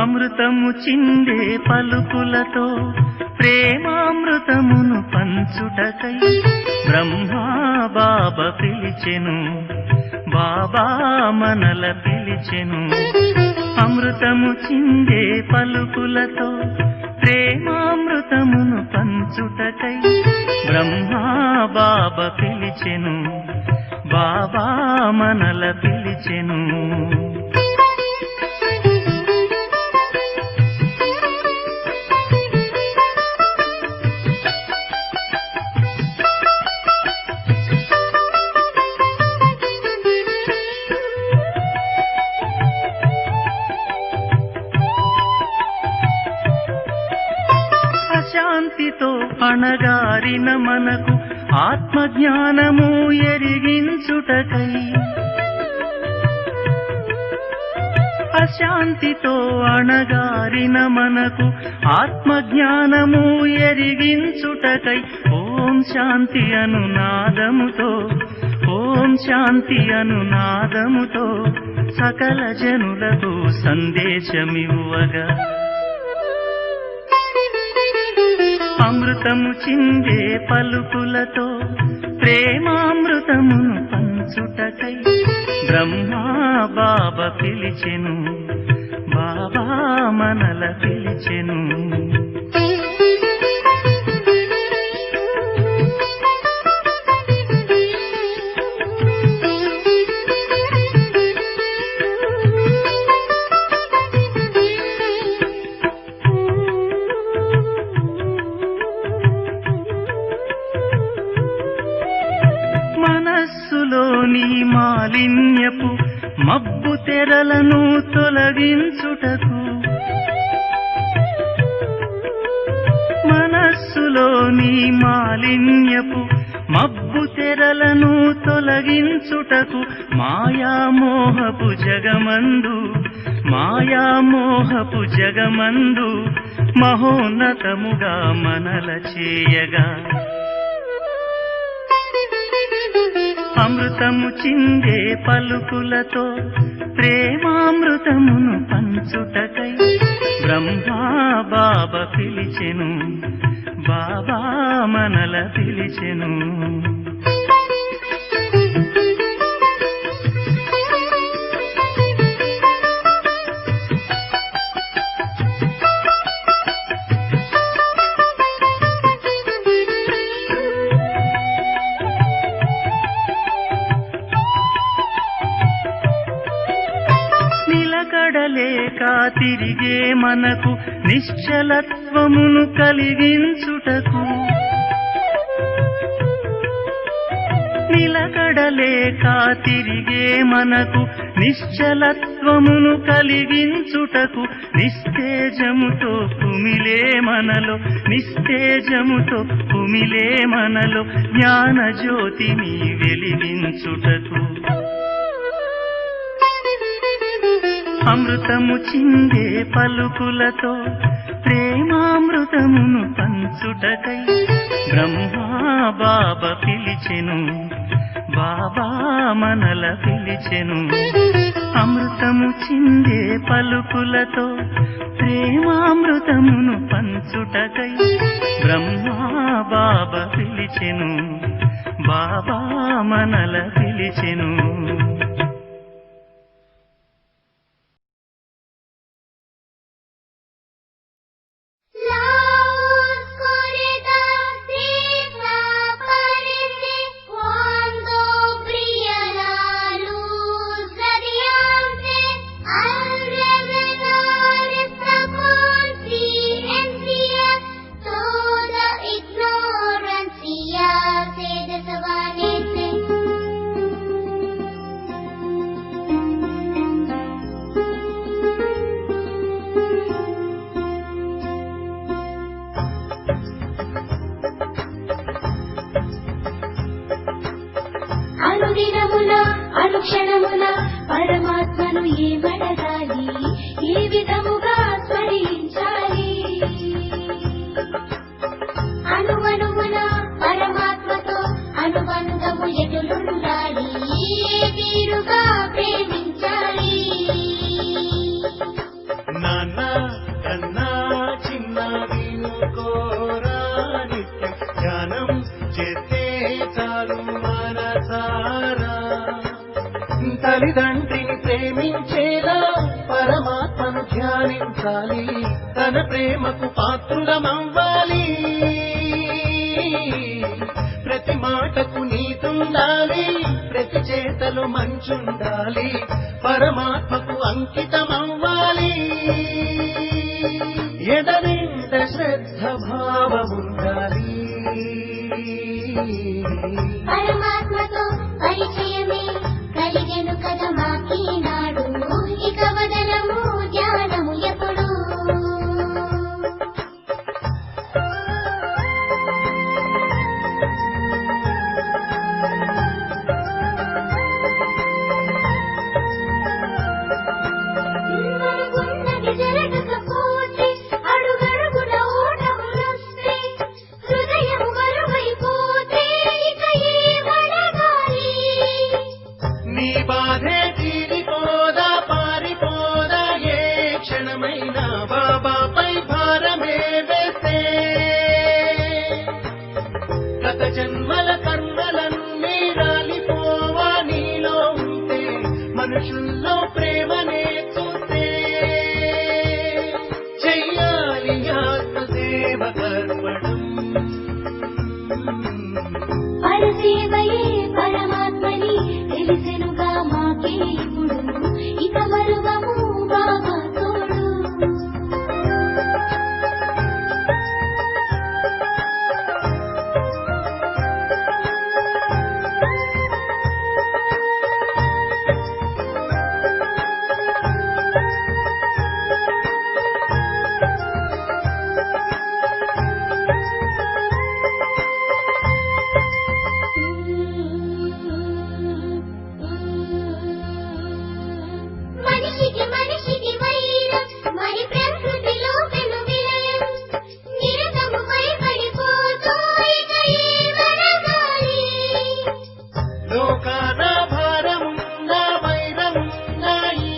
అమృతము చిందే పలుకులతో ప్రేమామృతమును పంచుటకై బ్రహ్మా బాబా పిలిచెను, బాబా మనల పిలిచెను. అమృతము చిందే పలుకులతో ప్రేమామృతమును పంచుటకై బ్రహ్మా బాబా పిలిచెను, బాబా మనల పిలిచెను. అశాంతితో అణగారిన మనకు ఆత్మజ్ఞానము ఎరిగించుటకై, అశాంతితో అణగారిన మనకు ఆత్మజ్ఞానము ఎరిగించుటకై ఓం శాంతి అనునాదముతో, ఓం శాంతి అనునాదముతో సకల జనులకు సందేశమివ్వగా అమృతము చిందే పలుకులతో ప్రేమామృతమును పంచుటకై బ్రహ్మా బాబా పిలిచెను, బాబా మనల పిలిచెను. మనస్సులోని మాలిన్యపు మబ్బు తెరలను తొలగించుటకు, మనస్సులోని మాలిన్యపు మబ్బు తెరలను తొలగించుటకు మాయామోహపు జగమందు, మాయామోహపు జగమందు మహోన్నతముగా మనల చేయగా అమృతము చిందే పలుకులతో ప్రేమామృతమును పంచుటకై బ్రహ్మా బాబా పిలిచెను, బాబా మనల పిలిచెను. నిలకడలేక తిరిగే మనకు నిశ్చలత్వమును కలిగించుటకు, నిలకడలేక తిరిగే మనకు నిశ్చలత్వమును కలిగించుటకు నిస్తేజముతో కుమిలే మనలో, నిస్తేజముతో కుమిలే మనలో జ్ఞాన జ్యోతిని వెలిగించుటకు అమృతము చిందే పలుకులతో ప్రేమామృతమును పంచుటకై బ్రహ్మా బాబా పిలిచెను, బాబా మనల పిలిచెను. అమృతము చిందే పలుకులతో ప్రేమామృతమును పంచుటకై బ్రహ్మా బాబా పిలిచెను, బాబా మనల పిలిచెను. Andrea Venaris, పంచాలి, తన ప్రేమకు పాత్రులమవ్వాలి. ప్రతి మాటకు నీతుండాలి, ప్రతి చేతలు మంచుండాలి, పరమాత్మకు అంకితమవ్వాలి. ఎడనిండ శ్రద్ధ భావముండాలి. పరమాత్మతో పరిచయమే కలిగెను కదా మాకీనాడు, ఇక వదలము ధ్యానము ఎప్పుడు. అనుకున్నది జరగకపోతే, అడుగడుగున ఓటములొస్తే, హృదయము బరువైపోతే ఇక ఏమడగాలి. నీ బాధే తీరిపోదా, పారిపోదా ఏ క్షణమైనా బాబాపై భారమే వేస్తే. గత జన్మల కర్మలన్నీ రాలిపోవా నీలో ఉంటే, మనుషుల్లో ప్రేమనే చూస్తే. చెయ్యాలి ఆత్మసేవ కర్పణం. పరసేవయే పరమాత్మని తెలిసెనుగా మాకే ఇప్పుడు, ఇక మరువము బాబా తోడు. మనిషికి మనిషికి వైరం, మరి ప్రకృతిలో పెను విలయం. నిరతము భయపడిపోతూ ఇక ఏమడగాలి. లోకాన భారమున్నా వైరమున్నా ఈ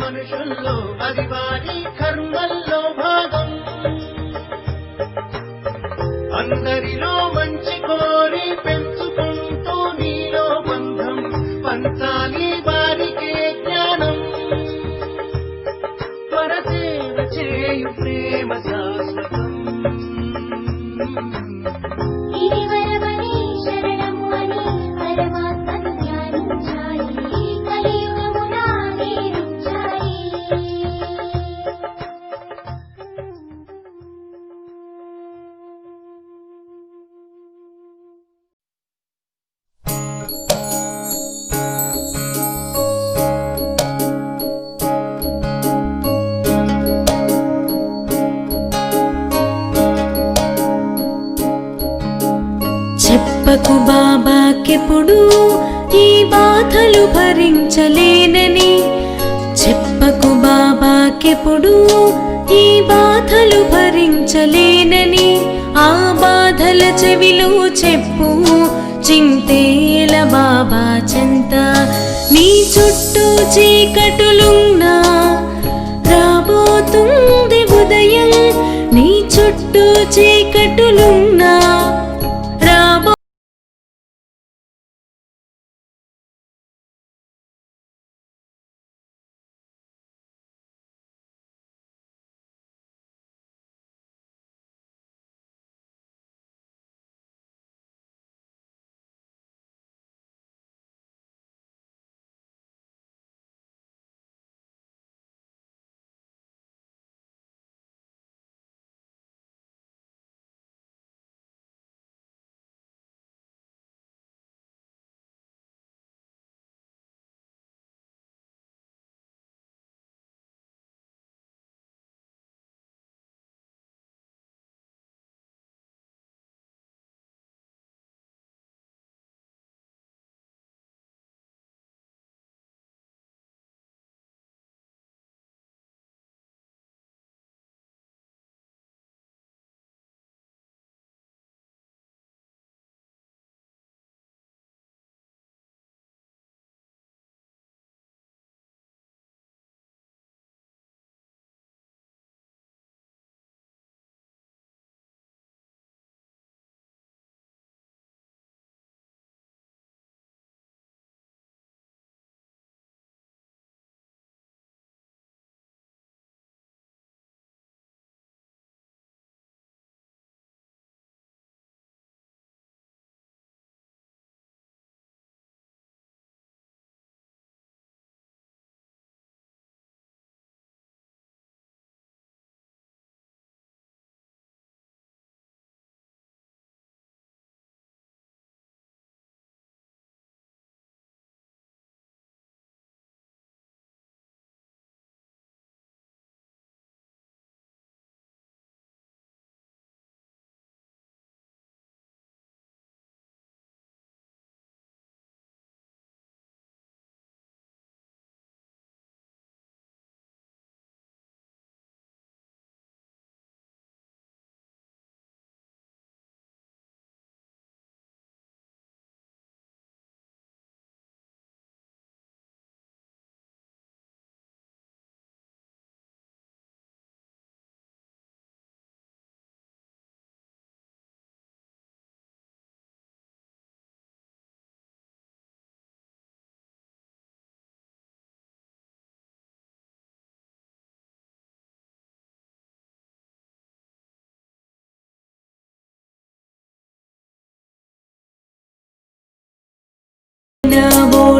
మనుషుల్లో, అది వారి కర్మల్లో భాగం. అందరిలో మంచి కోరి పెంచుకుంటూ నీలో బంధం పంచాలి వారికే జ్ఞానం. పరసేవ చేయు ప్రేమ శాశ్వతం. ఇది వరమని శరణము అని పరమాత్మను ధ్యానించాలి, కలియుగమున వీరించాలి. చెప్పకు బాబాకెప్పుడు ఈ బాధలు భరించలేనని, చెప్పకు బాబాకెప్పుడు ఈ బాధలు భరించలేనని. ఆ బాధల చెవిలో చెప్పు చింతేల బాబా చెంత. నీ చుట్టూ చీకటులున్నా రాబోతుంది ఉదయం, నీ చుట్టూ చీకటులున్నా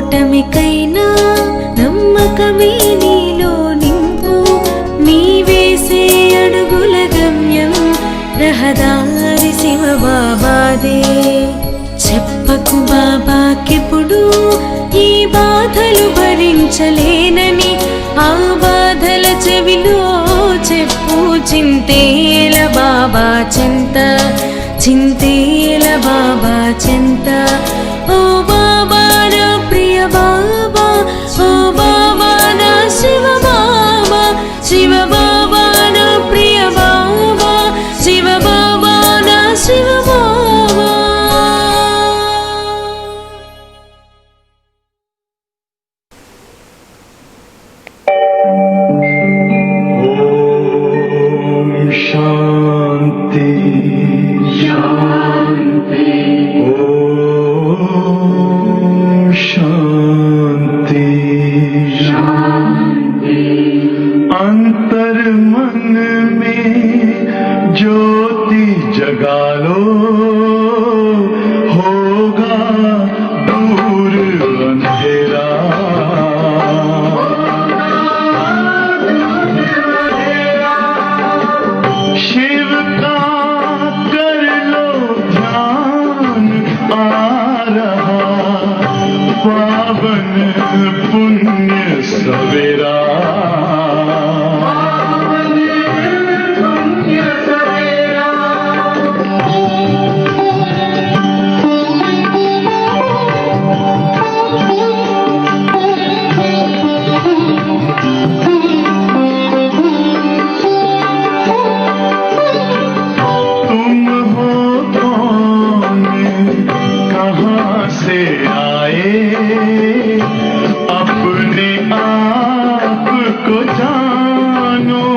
ఓటమికైనా నమ్మకమే నీలో నింపు, నీ వేసే అడుగుల గమ్యం రహదారి శివబాబాదే. చెప్పకు బాబాకెప్పుడు ఈ బాధలు భరించలేనని, ఆ బాధల చెవిలో చెప్పు చింతేల బాబా చెంత, చింతేల బాబా చెంత. ఓ బాబా నా ప్రియ బాబా, ఓ బాబా నా శివ బాబా, శివ బాబా నా ప్రియ బాబా, శివ బాబా నా శివ బాబా. शांति शांति ओम शांति शांति। अंतर मन में ज्योति जगा लो, होगा दूर अंधेरा। शिव का कर लो ध्यान, आ रहा पावन पुण्य सवेरा। अपने आप को जानो,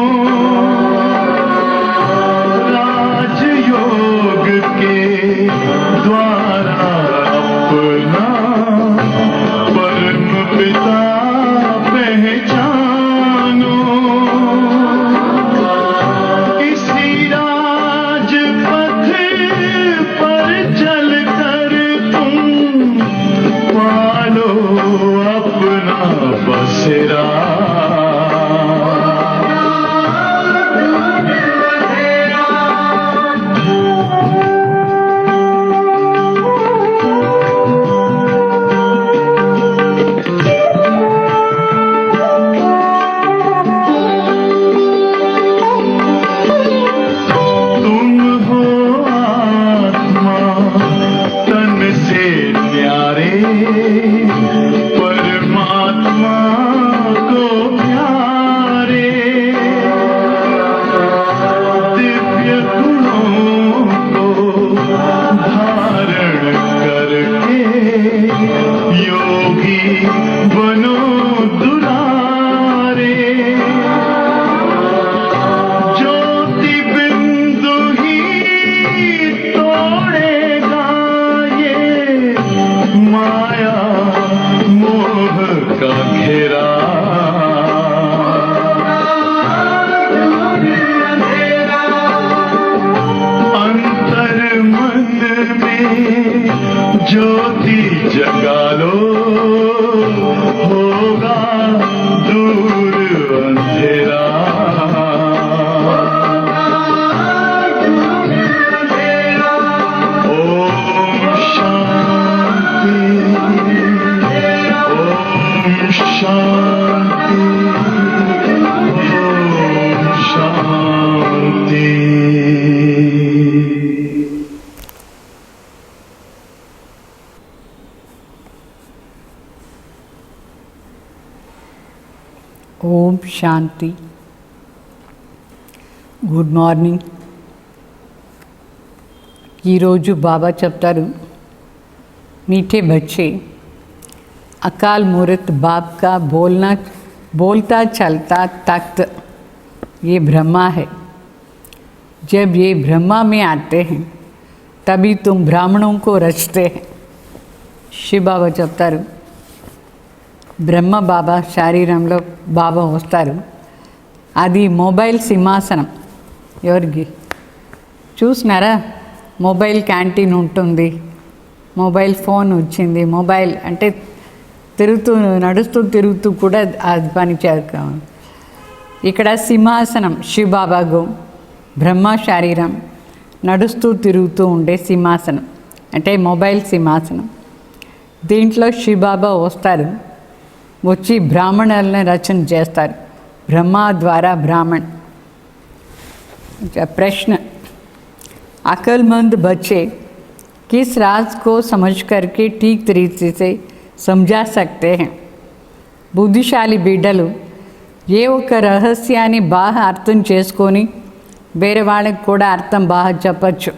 राजयोग के द्वारा अपना परम पिता पहचानो। इसी राजपथ पर चलकर तुम पालो अपना बसेरा। तुम हो आत्मा तन से न्यारे, परमात्मा को प्यारे। दिव्य गुणों को धारण करके योगी बनो दुलारे। ज्योति बिंदु ही तोड़ेगा ये माया मोह का घेरा। अंतर मन में ज्योति जगा लो, होगा दूर अंधेरा। ओम शांति ओम शांति ओम शांति। ఓం శాంతి. Good morning. ఈరోజు బాబా చెప్తారు, मीठे बच्चे, अकाल मूर्त बाप का बोलता चलता तख्त ये ब्रह्मा है। जब ये ब्रह्मा में आते हैं तभी तुम ब्राह्मणों को रचते हैं। शिव बाबा చెప్తారు, బ్రహ్మ బాబా శరీరంలో బాబా వస్తారు. అది మొబైల్ సింహాసనం. ఎవరికి చూసినారా? మొబైల్ క్యాంటీన్ ఉంటుంది, మొబైల్ ఫోన్ వచ్చింది. మొబైల్ అంటే నడుస్తూ కూడా అది పని చేస్తాం. ఇక్కడ సింహాసనం శివబాబాకు బ్రహ్మ శరీరం నడుస్తూ తిరుగుతూ ఉండే సింహాసనం అంటే మొబైల్ సింహాసనం. దీంట్లో శివబాబా వస్తారు, వచ్చి బ్రాహ్మణులను రచన చేస్తారు. బ్రహ్మ ద్వారా బ్రాह्मण. प्रश्न, अक्लमंद बच्चे किस राज को समझ करके ठीक तरीके से समझा सकते हैं? బుద్ధిశాలి బిడ్డలు ఏ ఒక్క రహస్యాన్ని బాగా అర్థం చేసుకొని వేరే వాళ్ళకి కూడా అర్థం బాగా చెప్పచ్చు.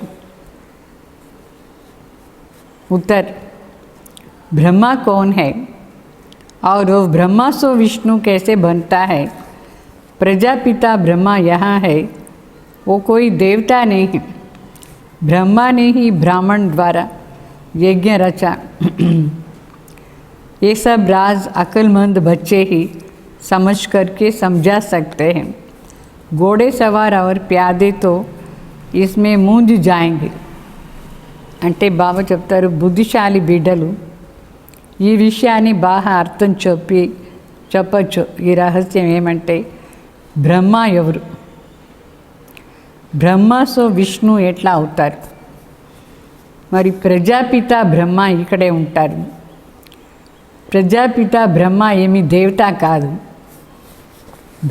उत्तर, ब्रह्मा कौन है और वो ब्रह्मा से विष्णु कैसे बनता है? प्रजापिता ब्रह्मा यहाँ है, वो कोई देवता नहीं है. ब्रह्मा ने ही ब्राह्मण द्वारा यज्ञ रचा. ये सब राज अक्लमंद बच्चे ही समझ करके समझा सकते हैं. घोड़े सवार और प्यादे तो इसमें मूंझ जाएंगे. అంటే బాబా చెప్తారు, బుద్ధిశాలి బిడ్డలు ఈ విషయాన్ని బాగా అర్థం చెప్పచ్చు. ఈ రహస్యం ఏమంటే బ్రహ్మ ఎవరు, బ్రహ్మ సో విష్ణు ఎట్లా అవుతారు, మరి ప్రజాపిత బ్రహ్మ ఇక్కడే ఉంటారు. ప్రజాపిత బ్రహ్మ ఏమి దేవత కాదు,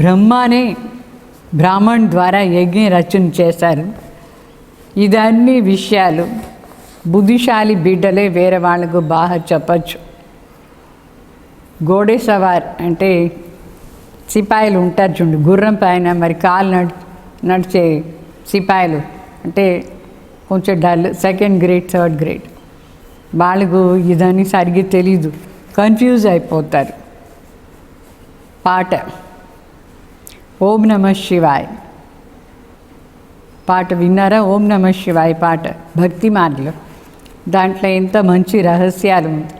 బ్రహ్మనే బ్రాహ్మణ్ ద్వారా యజ్ఞ రచన చేశారు. ఇదన్నీ విషయాలు బుద్ధిశాలి బిడ్డలే వేరే వాళ్ళకు బాగా చెప్పచ్చు. గోడే సవార్ అంటే సిపాయిలు ఉంటారు చూడండి, గుర్రం పైన మరి కాలు నడిచే సిపాయిలు అంటే కొంచెం dull, second grade third grade, వాళ్ళకు ఇదని సరిగ్గా తెలీదు, కన్ఫ్యూజ్ అయిపోతారు. పాట ఓం నమః శివాయ పాట విన్నారా? ఓం నమః శివాయ పాట భక్తి మార్గంలో, దాంట్లో ఎంత మంచి రహస్యాలు ఉంది.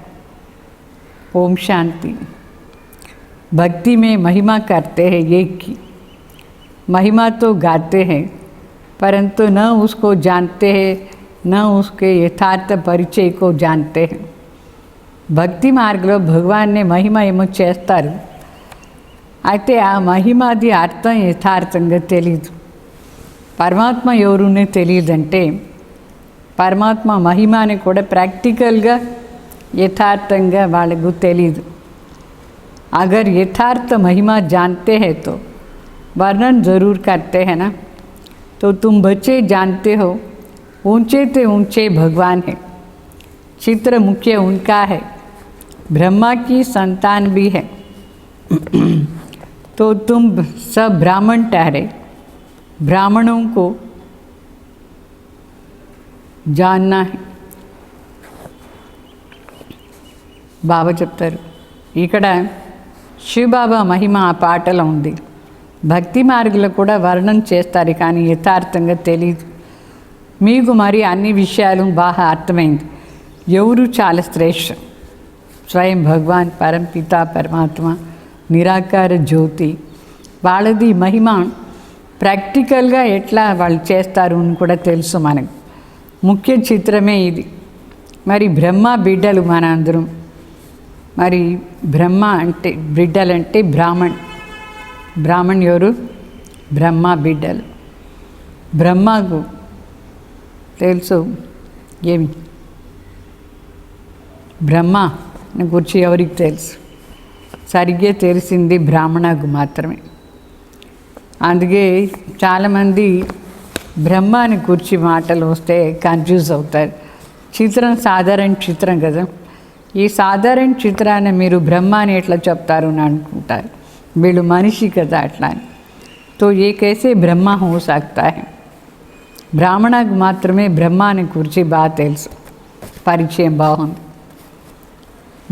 ఓం శాంతి. भक्ति में महिमा करते हैं एक की, महिमा तो गाते हैं परंतु न उसको जानते हैं, न उसके यथार्थ परिचय को जानते हैं. భక్తి మార్గంలో భగవాన్ని మహిమ ఏమో చేస్తారు, అయితే ఆ మహిమాది అర్థం యథార్థంగా తెలీదు. పరమాత్మ ఎవరునే తెలియదంటే పరమాత్మ మహిమాని కూడా ప్రాక్టికల్గా యథార్థంగా వాళ్ళకు తెలీదు. अगर यथार्थ महिमा जानते हैं तो वर्णन ज़रूर करते हैं ना. तो तुम बच्चे जानते हो ऊंचे से ऊंचे भगवान है, चित्र मुख्य उनका है, ब्रह्मा की संतान भी है. तो तुम सब ब्राह्मण ठहरे, ब्राह्मणों को जानना है. బాబా చెప్తారు ఇక్కడ శివబాబా మహిమ ఆ పాటలో ఉంది. భక్తి మార్గంలో కూడా వర్ణన చేస్తారు కానీ యథార్థంగా తెలియదు. మీకు మరి అన్ని విషయాలు బాగా అర్థమైంది. ఎవరు చాలా శ్రేష్ఠ? స్వయం భగవాన్ పరంపిత పరమాత్మ నిరాకార జ్యోతి. వాళ్ళది మహిమ ప్రాక్టికల్గా ఎట్లా వాళ్ళు చేస్తారు అని కూడా తెలుసు మనకు. ముఖ్య చిత్రమే ఇది. మరి బ్రహ్మ బిడ్డలు మన అందరం. మరి బ్రహ్మ అంటే బిడ్డలంటే బ్రాహ్మణ్ ఎవరు? బ్రహ్మ బిడ్డలు. బ్రహ్మకు తెలుసు ఏమి బ్రహ్మ గురించి ఎవరికి తెలుసు? సరిగ్గా తెలిసింది బ్రాహ్మణకు మాత్రమే. అందుకే చాలామంది బ్రహ్మాని గురించి మాటలు వస్తే కన్ఫ్యూజ్ అవుతారు. చిత్రం సాధారణ చిత్రం కదా, ఈ సాధారణ చిత్రాన్ని మీరు బ్రహ్మాని ఎట్లా చెప్తారు అని అనుకుంటారు. వీళ్ళు మనిషి కదా అట్లా అని. తో ఏ कैसे బ్రహ్మ हो सकता है? బ్రాహ్మణకు మాత్రమే బ్రహ్మాని గురించి బాగా తెలుసు, పరిచయం బాగుంది.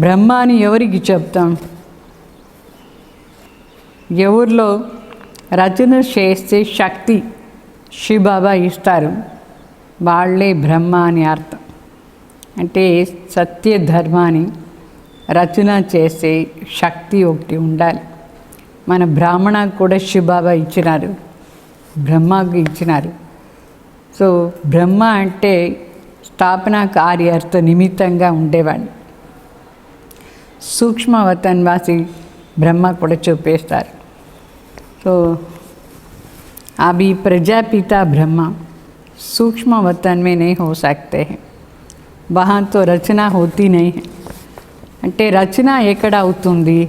బ్రహ్మాని ఎవరికి చెప్తాం? ఎవరిలో రచన చేస్తే శక్తి శివబాబా ఇస్తారు, వాళ్ళే బ్రహ్మ అని అర్థం. అంటే సత్య ధర్మాన్ని రచన చేసే శక్తి ఒకటి ఉండాలి. మన బ్రాహ్మణకు కూడా శివబాబా ఇచ్చినారు, బ్రహ్మకు ఇచ్చినారు. సో బ్రహ్మ అంటే స్థాపన కార్యార్థ నిమిత్తంగా ఉండేవాడు. सूक्ष्म वतनवासी ब्रह्मा को చూపేస్తారు. तो अभी प्रजापिता ब्रह्मा सूक्ष्म वतन में नहीं हो सकते हैं, वहाँ तो रचना होती नहीं है. అంటే రచన ఎక్కడ అవుతుంది?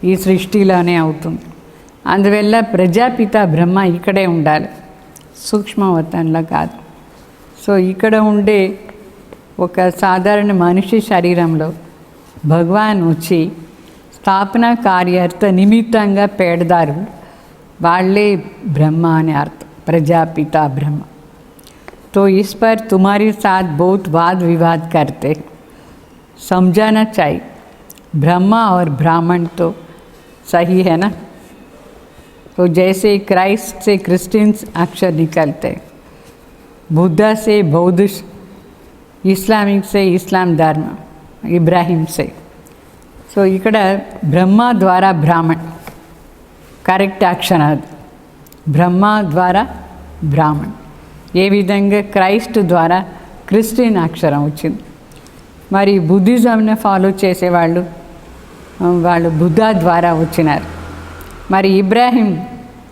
ఈ సృష్టిలోనే అవుతుంది. అందువల్ల ప్రజాపిత బ్రహ్మ ఇక్కడే ఉండాలి, సూక్ష్మవతంలో కాదు. సో ఇక్కడ ఉండే ఒక సాధారణ మనిషి శరీరంలో భగవాన్ వచ్చి స్థాపన కార్యార్థ నిమిత్తంగా పేడదారు, వాళ్ళే బ్రహ్మ అని అర్థం, ప్రజాపిता ब्रह्म. तो इस पर तुम्हारे साथ बहुत वाद विवाद करते, समझाना चाहिए. ब्रह्मा और ब्राह्मण तो सही है ना. तो जैसे क्राइस्ट से क्रिश्चियंस अक्षर निकलते, बुद्धा से बौद्ध, इस्लामिक से इस्लाम धर्म, इब्राहिम से. సో ఇక్కడ బ్రహ్మ ద్వారా బ్రాహ్మణ్ కరెక్ట్ అక్షరం అది. బ్రహ్మ ద్వారా బ్రాహ్మణ్. ఏ విధంగా క్రైస్ట్ ద్వారా క్రిస్టియన్ అక్షరం వచ్చింది. మరి బుద్ధిజంని ఫాలో చేసేవాళ్ళు వాళ్ళు బుద్ధ ద్వారా వచ్చినారు. మరి ఇబ్రాహిం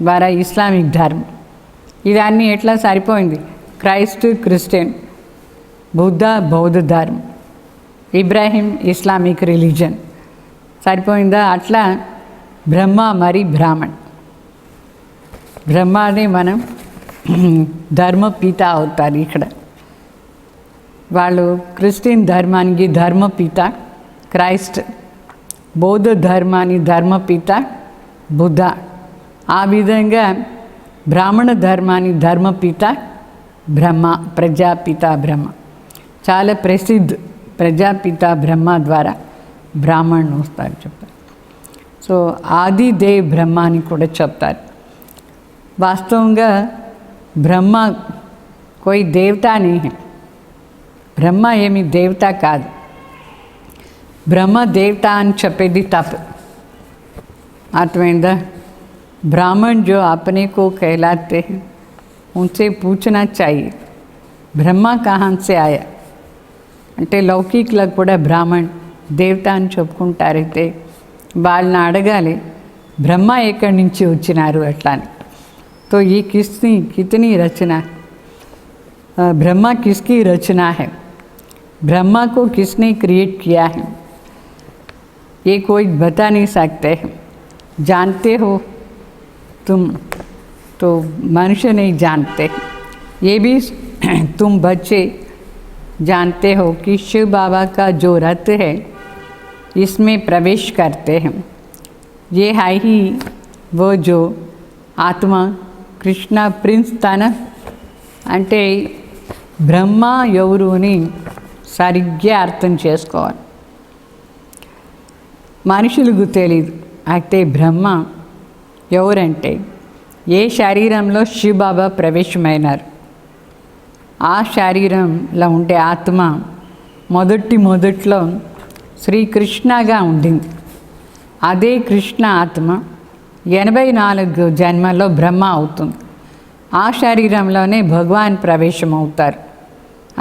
ద్వారా ఇస్లామిక్ ధర్మం. ఇదన్నీ ఎట్లా సరిపోయింది? క్రైస్ట్ క్రిస్టియన్, బుద్ధ బౌద్ధ ధర్మం, ఇబ్రాహిం ఇస్లామిక్ రిలీజన్ సరిపోయిందా? అట్లా బ్రహ్మ మరి బ్రాహ్మణ్. బ్రహ్మనే మనం ధర్మపిత అవుతారు. ఇక్కడ వాళ్ళు క్రిస్టియన్ ధర్మానికి ధర్మపిత క్రైస్ట్, బౌద్ధ ధర్మానికి ధర్మపిత బుద్ధ. ఆ విధంగా బ్రాహ్మణ ధర్మానికి ధర్మపిత బ్రహ్మ, ప్రజాపిత బ్రహ్మ. చాలా ప్రసిద్ధ ప్రజాపిత బ్రహ్మ ద్వారా బ్రాహ్మణ్ వస్తారు చెప్తారు. సో ఆదిదేవ్ బ్రహ్మ అని కూడా చెప్తారు. వాస్తవంగా బ్రహ్మ కోయి దేవతా నీ హై, బ్రహ్మ ఏమి దేవత కాదు. బ్రహ్మ దేవత అని చెప్పేది తప్పు, అర్థమైందా? ब्राह्मण जो अपने को कहलाते हैं उनसे पूछना चाहिए ब्रह्मा कहाँ से आया. అంటే లౌకికులకు కూడా బ్రాహ్మణ్ దేవత అని చెప్పుకుంటారైతే వాళ్ళని అడగాలి బ్రహ్మ ఎక్కడి నుంచి వచ్చినారు అట్లా అని. तो ये कितनी रचना, ब्रह्मा किसकी रचना है, ब्रह्मा को किसने क्रिएट किया है, ये कोई बता नहीं सकते. जानते हो तुम, तो मनुष्य नहीं जानते. ये भी तुम बच्चे जानते हो कि शिव बाबा का जो रथ है इसमें प्रवेश करते हैं. ये है ही वो जो आत्मा కృష్ణ ప్రిన్స్ తన. అంటే బ్రహ్మ ఎవరు అని సరిగ్గా అర్థం చేసుకోవాలి. మనుషులకు తెలియదు. అయితే బ్రహ్మ ఎవరంటే ఏ శరీరంలో శివబాబా ప్రవేశమైనారు ఆ శరీరంలో ఉండే ఆత్మ మొదట్లో శ్రీకృష్ణగా ఉండింది. అదే కృష్ణ ఆత్మ 84 జన్మల్లో బ్రహ్మ అవుతుంది. ఆ శరీరంలోనే భగవాన్ ప్రవేశం అవుతారు.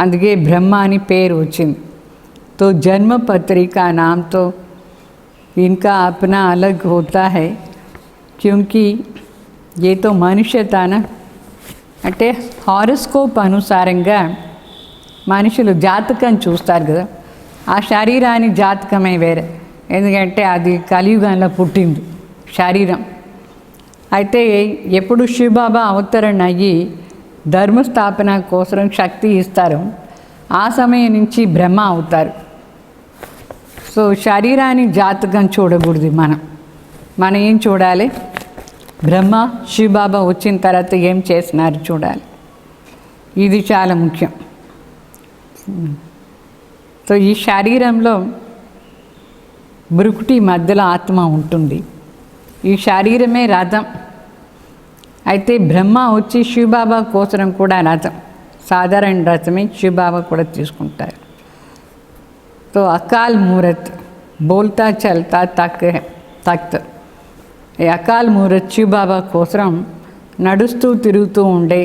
అందుకే బ్రహ్మ అని పేరు వచ్చింది. तो जन्म पत्रिका नाम तो इनका अपना अलग होता है, क्योंकि ये तो मनुष्य था ना. అంటే హారోస్కోప్ అనుసారంగా మనుషులు జాతకం చూస్తారు కదా, ఆ శరీరానికి జాతకమే వేరే. ఎందుకంటే అది కలియుగంలో పుట్టింది శరీరం. అయితే ఎప్పుడు శివబాబా అవతరణ అయ్యి ధర్మస్థాపన కోసం శక్తి ఇస్తారు, ఆ సమయం నుంచి బ్రహ్మ అవుతారు. సో శరీరానికి జాతకం చూడకూడదు. మనం ఏం చూడాలి? బ్రహ్మ శివబాబా వచ్చిన తర్వాత ఏం చేసినారు చూడాలి. ఇది చాలా ముఖ్యం. సో ఈ శరీరంలో బ్రుకుటి మధ్యలో ఆత్మ ఉంటుంది. ఈ శరీరమే రథం. అయితే బ్రహ్మ వచ్చి శివబాబా కోసం కూడా రథం, సాధారణ రథమే శివబాబా కూడా తీసుకుంటారు. तो अकाल मूर्त बोलता चलता तख्त. ఈ అకాల్ మూరత్ శివబాబా కోసం నడుస్తూ తిరుగుతూ ఉండే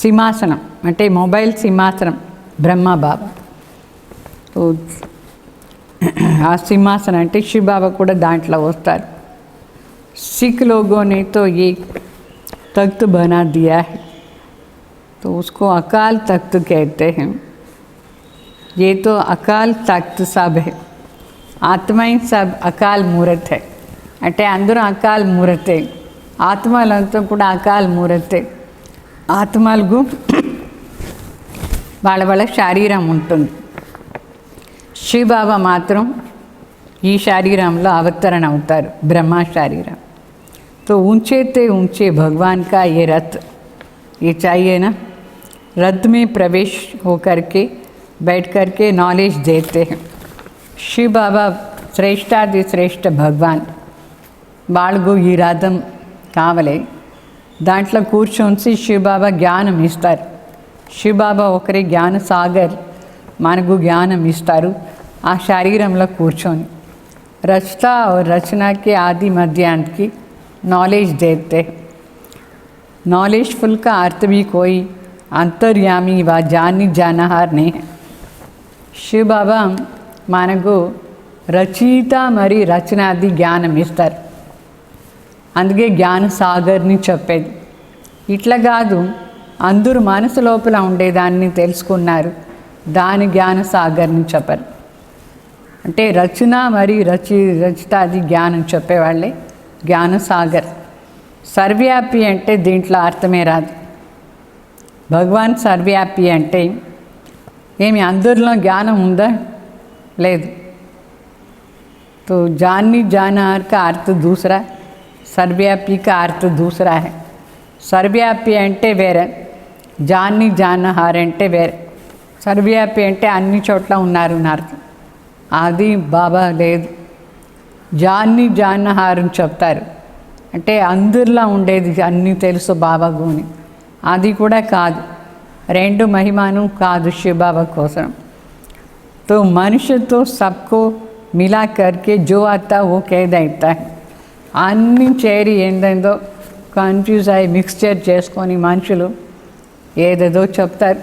సింహాసనం, అంటే మొబైల్ సింహాసనం బ్రహ్మబాబా. ఆ సింహాసనం అంటే శివబాబా కూడా దాంట్లో వస్తారు. सिख लोगों ने तो ये तख्त बना दिया है, तो उसको अकाल तख्त कहते हैं. ये तो अकाल तख्त सब है, आत्मा ही सब अकाल मूर्त है. అంటే అందరూ అకాల్ మూరతే, ఆత్మలంతా కూడా అకాల్ మూరతే. ఆత్మలకు వాళ్ళ వాళ్ళ శరీరం ఉంటుంది. శివబాబా మాత్రం ఈ శరీరంలో అవతరణ అవుతారు, బ్రహ్మ శరీరం. तो ऊंचे ते ऊंचे भगवान का ये रथ, ये चाहिए ना. रथ में प्रवेश होकर के बैठ कर के नॉलेज देते हैं. शिव बाबा श्रेष्ठादि श्रेष्ठ भगवान వాళ్ళకు ఈ రథం కావలే. దాంట్లో కూర్చొని శివబాబా జ్ఞానం ఇస్తారు. శివబాబా ఒకరి జ్ఞాన సాగర్ మనకు జ్ఞానం ఇస్తారు ఆ శరీరంలో కూర్చొని. रचता और रचना के आदि मध्यांत की नॉलेज देते हैं. नॉलेजफुल का अर्थ भी कोई अंतर्यामी व जानी जानहार नहीं है. शिव बाबा మనకు రచయిత మరి రచనాది జ్ఞానం ఇస్తారు. అందుకే జ్ఞాన సాగర్ని చెప్పేది. ఇట్లా కాదు, అందరూ మనసు లోపల ఉండేదాన్ని తెలుసుకున్నారు, దాని జ్ఞాన సాగర్ని చెప్పరు. అంటే రచన మరి రచితాది జ్ఞానం చెప్పేవాళ్ళే జ్ఞాన సాగర్. సర్వవ్యాపి అంటే దీంట్లో అర్థమే రాదు. భగవాన్ సర్వవ్యాపి అంటే ఏమి అందరిలో జ్ఞానం ఉందా? లేదు. तो जाननी जानहार का अर्थ दूसरा, सर्वव्यापी का अर्थ दूसरा है. సర్వవ్యాపి అంటే వేరే, జాన్ని జానహార్ అంటే వేరే. సర్వవ్యాపి అంటే అన్ని చోట్ల ఉన్నారు అని అర్థం. అది బాబా లేదు. జాన్ని జానహారని చెప్తారు అంటే అందరిలా ఉండేది అన్నీ తెలుసు బాబాకు అని. అది కూడా కాదు, రెండు మహిమాను కాదు శివబాబా కోసం. तो मनुष्य तो सबको मिला करके जो आता वो कह देता है. అన్నీ చేరి ఏందేందో కన్ఫ్యూజ్ అయ్యి మిక్స్చర్ చేసుకొని మనుషులు ఏదేదో చెప్తారు.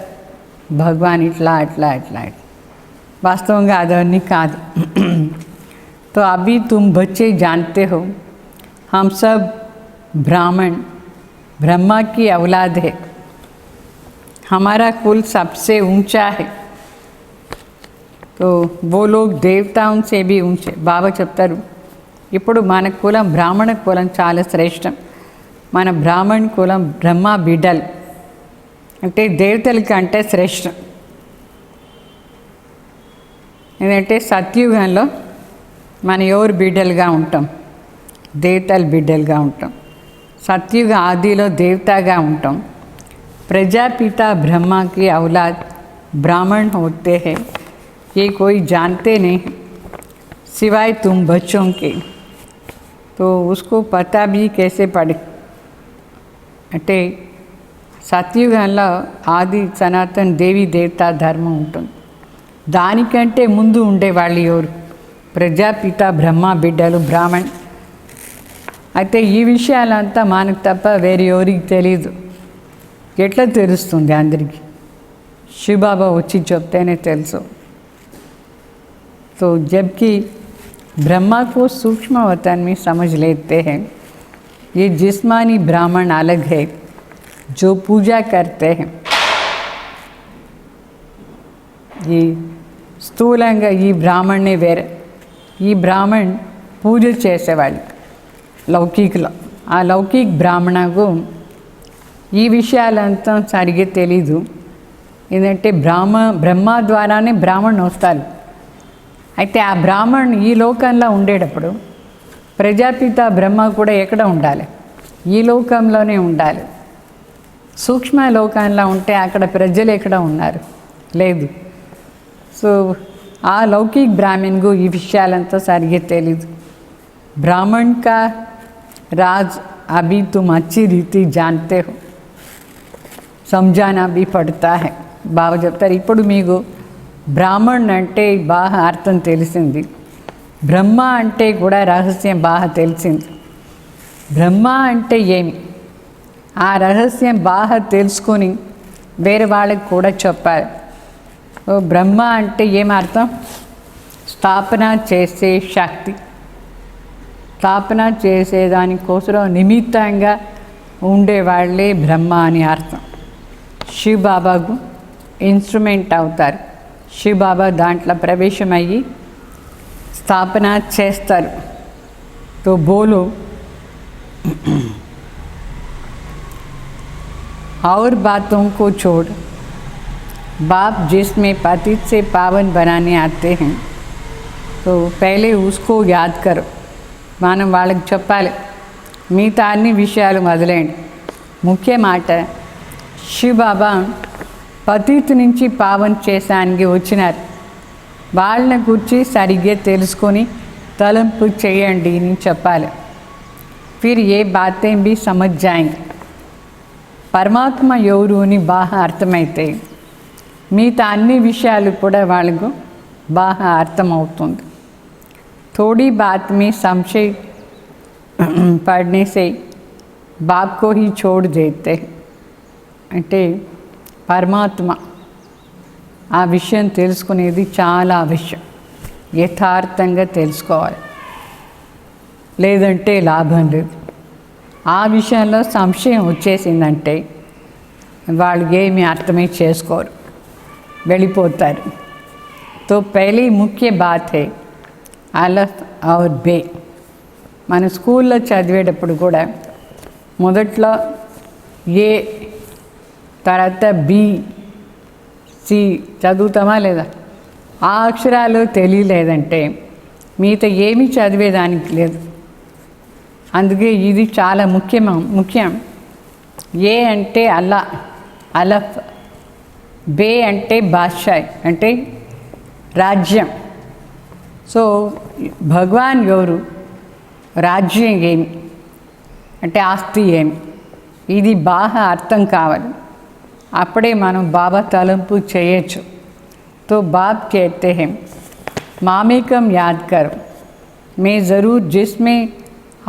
భగవాన్ ఇట్లా అట్లా అట్లా అట్లా. వాస్తవంగా అదన్నీ కాదు. तो अभी तुम बच्चे जानते हो हम सब ब्राह्मण ब्रह्मा की औलाद है. हमारा कुल सबसे ऊंचा है. तो वो लोग देवताओं से भी ऊंचे. బాబా చెప్తారు ఇప్పుడు మన కులం బ్రాహ్మణ కులం చాలా శ్రేష్టం. మన బ్రాహ్మణ కులం బ్రహ్మ బిడ్డలు అంటే దేవతల కంటే శ్రేష్టం. ఎందుకంటే సత్యుగంలో మన ఎవరు బిడ్డలుగా ఉంటాం? దేవతల బిడ్డలుగా ఉంటాం. సత్యుగ ఆదిలో దేవతగా ఉంటాం. ప్రజాపిత ब्रह्मा की औलाद ब्राह्मण होते हैं, ये कोई जानते नहीं सिवाय तुम बच्चों के. तो उसको पता भी कैसे पड़े. అంటే సత్యుగంలో ఆది సనాతన దేవి దేవతా ధర్మం ఉంటుంది. దానికంటే ముందు ఉండేవాళ్ళు ఎవరు? ప్రజాపిత బ్రహ్మ బిడ్డలు బ్రాహ్మణ్. అయితే ఈ విషయాలంతా మనకు తప్ప వేరే ఎవరికి తెలియదు. ఎట్లా తెలుస్తుంది అందరికీ? శివబాబా వచ్చి చెప్తేనే తెలుసు. तो जबकि ब्रह्मा को सूक्ष्म वतन में समझ लेते हैं, ये जिस्मानी ब्राह्मण अलग है जो पूजा करते हैं. ये స్థూలంగా ఈ బ్రాహ్మణే వేరే. ఈ బ్రాహ్మణ్ పూజ చేసేవాళ్ళు లౌకికలో. ఆ లౌకిక బ్రాహ్మణకు ఈ విషయాలంతా సరిగ్గా తెలీదు. ఎందుకంటే బ్రహ్మ ద్వారానే బ్రాహ్మణ్ వస్తారు. అయితే ఆ బ్రాహ్మణ్ ఈ లోకంలో ఉండేటప్పుడు ప్రజాపిత బ్రహ్మ కూడా ఎక్కడ ఉండాలి? ఈ లోకంలోనే ఉండాలి. సూక్ష్మ లోకంలో ఉంటే అక్కడ ప్రజలు ఎక్కడ ఉన్నారు? లేదు. సో ఆ లౌకిక బ్రాహ్మణ్కు ఈ విషయాలంతా సరిగ్గా తెలీదు. బ్రాహ్మణ్ కా రాజ్ అభి తుమ్ అచ్చి రీతి జాన్తే హో, సమజానా భీ పడతా హై. బాబా చెప్తారు ఇప్పుడు మీకు బ్రాహ్మణ్ అంటే బాగా అర్థం తెలిసింది, బ్రహ్మ అంటే కూడా రహస్యం బాగా తెలిసింది. బ్రహ్మ అంటే ఏమి, ఆ రహస్యం బాగా తెలుసుకొని వేరే వాళ్ళకి కూడా చెప్పాలి. బ్రహ్మ అంటే ఏమర్థం? స్థాపన చేసే శక్తి, స్థాపన చేసేదానికోసం నిమిత్తంగా ఉండేవాళ్ళే బ్రహ్మ అని అర్థం. శివ్ బాబాకు ఇన్స్ట్రుమెంట్ అవుతారు. శివ్ బాబా దాంట్లో ప్రవేశమయ్యి స్థాపన చేస్తారు. తో బోలో और बातों को छोड़, बाप जिसमें पतित से पावन बनाने आते हैं तो पहले उसको याद करो. మనం వాళ్ళకి చెప్పాలి, మిగతా అన్ని విషయాలు మొదలైంది. ముఖ్య మాట, శివ్ బాబా పతిత్ నుంచి పావన్ చేసానికి వచ్చినారు. వాళ్ళని గురించి సరిగ్గా తెలుసుకొని తలంపు చేయండి అని చెప్పాలి. ఫిర్ ఏ బాतें भी समझ जाएंगे. పరమాత్మ ఎవరు అని బాగా అర్థమైతే మిగతా అన్ని విషయాలు కూడా వాళ్ళకు బాగా అర్థమవుతుంది. थोड़ी बात में संशय पड़ने से बाप को ही छोड़ देते. అంటే పరమాత్మ ఆ విషయం తెలుసుకునేది చాలా అవశ్యం. యథార్థంగా తెలుసుకోవాలి, లేదంటే లాభం లేదు. ఆ విషయంలో సంశయం వచ్చేసిందంటే వాళ్ళు ఏమీ అర్థమే చేసుకోరు, వెళ్ళిపోతారు. తో పహలీ ముఖ్య బాత్ హై అలఫ్ ఔర్ బే. మన స్కూల్లో చదివేటప్పుడు కూడా మొదట్లో ఏ, తర్వాత బి, సి చదువుతామా లేదా? ఆ అక్షరాలు తెలియలేదంటే మిగతా ఏమీ చదివేదానికి లేదు. అందుకే ఇది చాలా ముఖ్యం. ఏ అంటే అల్లా, అలఫ్. బే అంటే బాద్షాయ్, అంటే రాజ్యం. సో భగవాన్ ఎవరు, రాజ్యం ఏమి, అంటే ఆస్తి ఏమి, ఇది బాగా అర్థం కావాలి. అప్పుడే మనం బాబా తలంపు చేయొచ్చు. तो बाप कहते हैं मामेकम याद करो, मैं ज़रूर जिसमें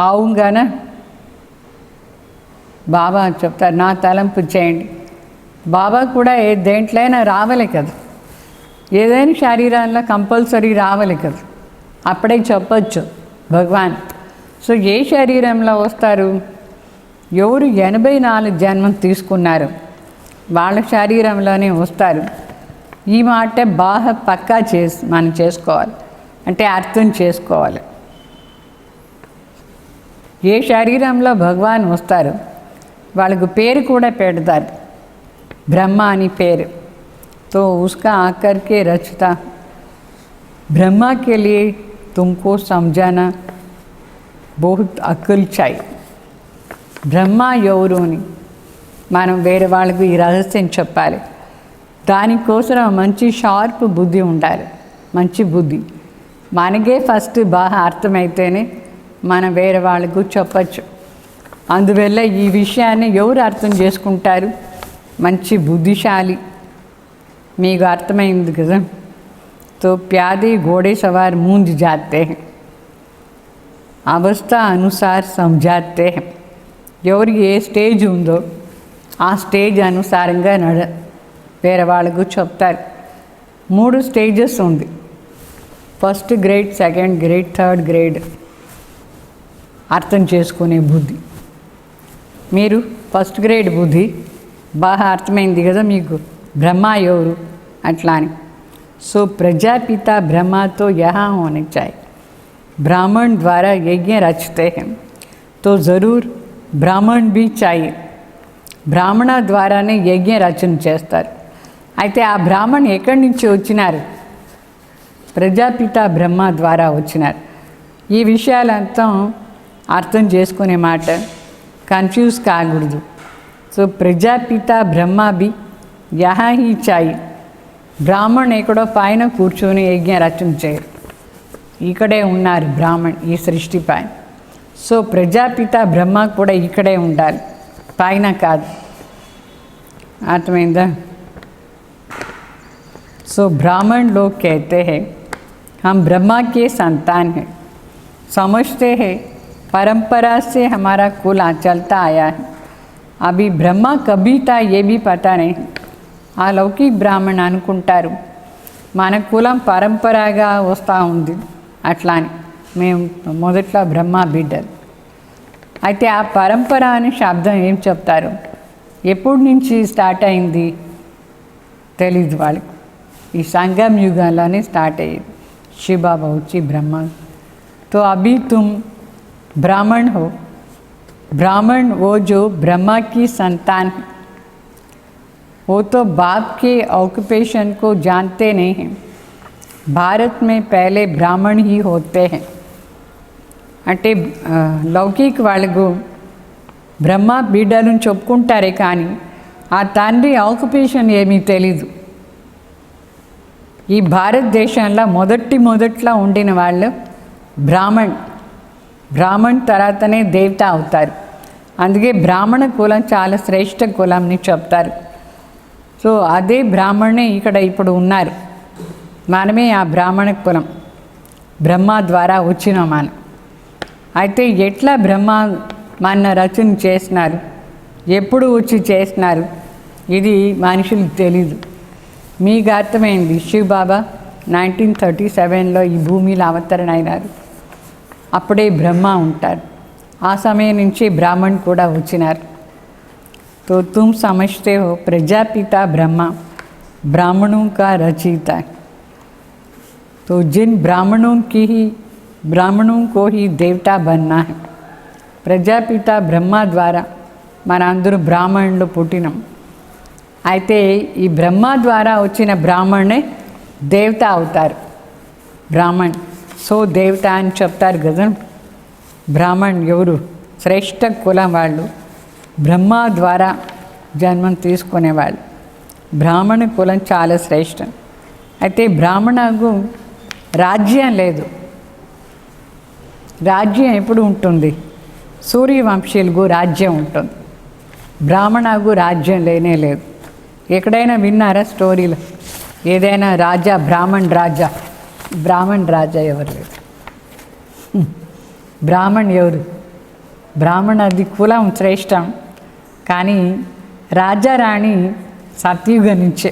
आऊँगा ना. బాబా చెప్తారు నా తలంపు చేయండి. బాబా కూడా దేంట్లైనా రావాలి కదా, ఏదైనా శరీరంలో కంపల్సరీ రావాలి కదా, అప్పుడే చెప్పచ్చు భగవాన్. సో ఏ శరీరంలో వస్తారు? ఎవరు 84 జన్మం తీసుకున్నారు వాళ్ళ శరీరంలోనే వస్తారు. ఈ మాట బాగా పక్కా మనం చేసుకోవాలి, అంటే అర్థం చేసుకోవాలి. ఏ శరీరంలో భగవాన్ వస్తారు వాళ్ళకు పేరు కూడా పెడతారు, బ్రహ్మ అని పేరు. तो उसका आकर के रचता ब्रह्मा के लिए तुमको समझाना बहुत अक्ल चाहिए. బ్రహ్మ ఎవరు అని మనం వేరే వాళ్ళకు ఈ రహస్యం చెప్పాలి. దానికోసం మంచి షార్ప్ బుద్ధి ఉండాలి, మంచి బుద్ధి. మనకే ఫస్ట్ బాగా అర్థమైతేనే మనం వేరే వాళ్ళకు చెప్పచ్చు. అందువల్ల ఈ విషయాన్ని ఎవరు అర్థం చేసుకుంటారు? మంచి బుద్ధిశాలి. మీకు అర్థమైంది కదా. तो प्यादे घोड़े सवार मूंझ जाते हैं, అవస్థ అనుసార్ సమझाते हैं. ఎవరికి ఏ స్టేజ్ ఉందో ఆ స్టేజ్ అనుసారంగా వేరే వాళ్ళకు చెప్తారు. 3 స్టేజెస్ ఉంది. First grade, second grade, third grade. అర్థం చేసుకునే బుద్ధి. మీరు ఫస్ట్ గ్రేడ్ బుద్ధి బాగా అర్థమైంది కదా మీకు, బ్రహ్మ ఎవరు అట్లా అని. సో ప్రజాపిता ब्रह्मा तो यहाँ होने चाहिए. ब्राह्मण द्वारा यज्ञ रचते हैं तो ज़रूर ब्राह्मण भी चाहिए. బ్రాహ్మణ ద్వారానే యజ్ఞ రచన చేస్తారు. అయితే ఆ బ్రాహ్మణ్ ఎక్కడి నుంచి వచ్చినారు? ప్రజాపిత బ్రహ్మ ద్వారా వచ్చినారు. ఈ విషయాలంతా అర్థం చేసుకునే మాట, కన్ఫ్యూజ్ కాకూడదు. So Prajapita Brahma B యహా he చాయి. బ్రాహ్మణ్ ఎక్కడో పైన కూర్చొని యజ్ఞ రచన చేయరు, ఇక్కడే ఉన్నారు బ్రాహ్మణ్ ఈ సృష్టి పైన. సో ప్రజాపిత బ్రహ్మ కూడా ఇక్కడే ఉండాలి, పైన కాదు. అర్థమైందా? सो ब्राह्मण लोग कहते हैं हम ब्रह्मा के संतान हैं, समझते हैं परंपरा से हमारा कुल चलता आया है. अभी ब्रह्मा कभी था ये भी पता नहीं. अलौकिक ब्राह्मण అనుకుంటారు మన కులం పరంపరగా వస్తూ ఉంది. అట్లా అని మేము మొదట్లో బ్రహ్మ బిడ్డలు. అయితే ఆ పరంపర అనే శబ్దం ఏం చెప్తారు, ఎప్పటి నుంచి స్టార్ట్ అయింది తెలీదు వాళ్ళకి. ఈ సంగం యుగంలోనే స్టార్ట్ అయ్యేది. शिव बाबा उच्ची ब्रह्मा, तो अभी तुम ब्राह्मण हो. ब्राह्मण वो जो ब्रह्मा की संतान है, वो तो बाप के ऑक्यूपेशन को जानते नहीं हैं. भारत में पहले ब्राह्मण ही होते हैं. అంటే లౌకిక వాళ్ళకు బ్రహ్మ బిడ్డలను చెప్పుకుంటారే కానీ ఆ తండ్రి ఆక్యుపేషన్ ఏమీ తెలీదు. ఈ భారతదేశంలో మొదట్లో ఉండిన వాళ్ళు బ్రాహ్మణ్ తర్వాతనే దేవత అవుతారు. అందుకే బ్రాహ్మణ కులం చాలా శ్రేష్ఠ కులంని చెప్తారు. సో అదే బ్రాహ్మణే ఇక్కడ ఇప్పుడు ఉన్నారు. మనమే ఆ బ్రాహ్మణ కులం, బ్రహ్మ ద్వారా వచ్చినాం మనం. అయితే ఎట్లా బ్రహ్మ మన రచన చేసినారు, ఎప్పుడు వచ్చి చేసినారు, ఇది మనుషులకు తెలీదు. మీకు అర్థమైంది. శివ్ బాబా 1937లో ఈ భూమిలో అవతరణ అయినారు. అప్పుడే బ్రహ్మ ఉంటారు. ఆ సమయం నుంచి బ్రాహ్మణ్ కూడా వచ్చినారు. तो तुम समझते हो प्रजापिता ब्रह्मा ब्राह्मणों का रचयिता है. तो जिन ब्राह्मणों को ही देवता बनना है. ప్రజాపిత బ్రహ్మ ద్వారా మన అందరూ బ్రాహ్మణులు పుట్టినాం. అయితే ఈ బ్రహ్మ ద్వారా వచ్చిన బ్రాహ్మణే దేవత అవుతారు. బ్రాహ్మణ్ సో దేవత అని చెప్తారు కదా. బ్రాహ్మణ్ ఎవరు? శ్రేష్ఠ కులం వాళ్ళు, బ్రహ్మ ద్వారా జన్మం తీసుకునేవాళ్ళు. బ్రాహ్మణ కులం చాలా శ్రేష్టం. అయితే బ్రాహ్మణకు రాజ్యం లేదు. రాజ్యం ఎప్పుడు ఉంటుంది? సూర్యవంశీయులకు రాజ్యం ఉంటుంది. బ్రాహ్మణకు రాజ్యం లేనే లేదు. ఎక్కడైనా విన్నారా స్టోరీలో? ఏదైనా రాజా బ్రాహ్మణ్ రాజా ఎవరు లేదు. బ్రాహ్మణ్ ఎవరు? బ్రాహ్మణ అది కులం శ్రేష్టం. కానీ రాజారాణి సత్యుగ నుంచే,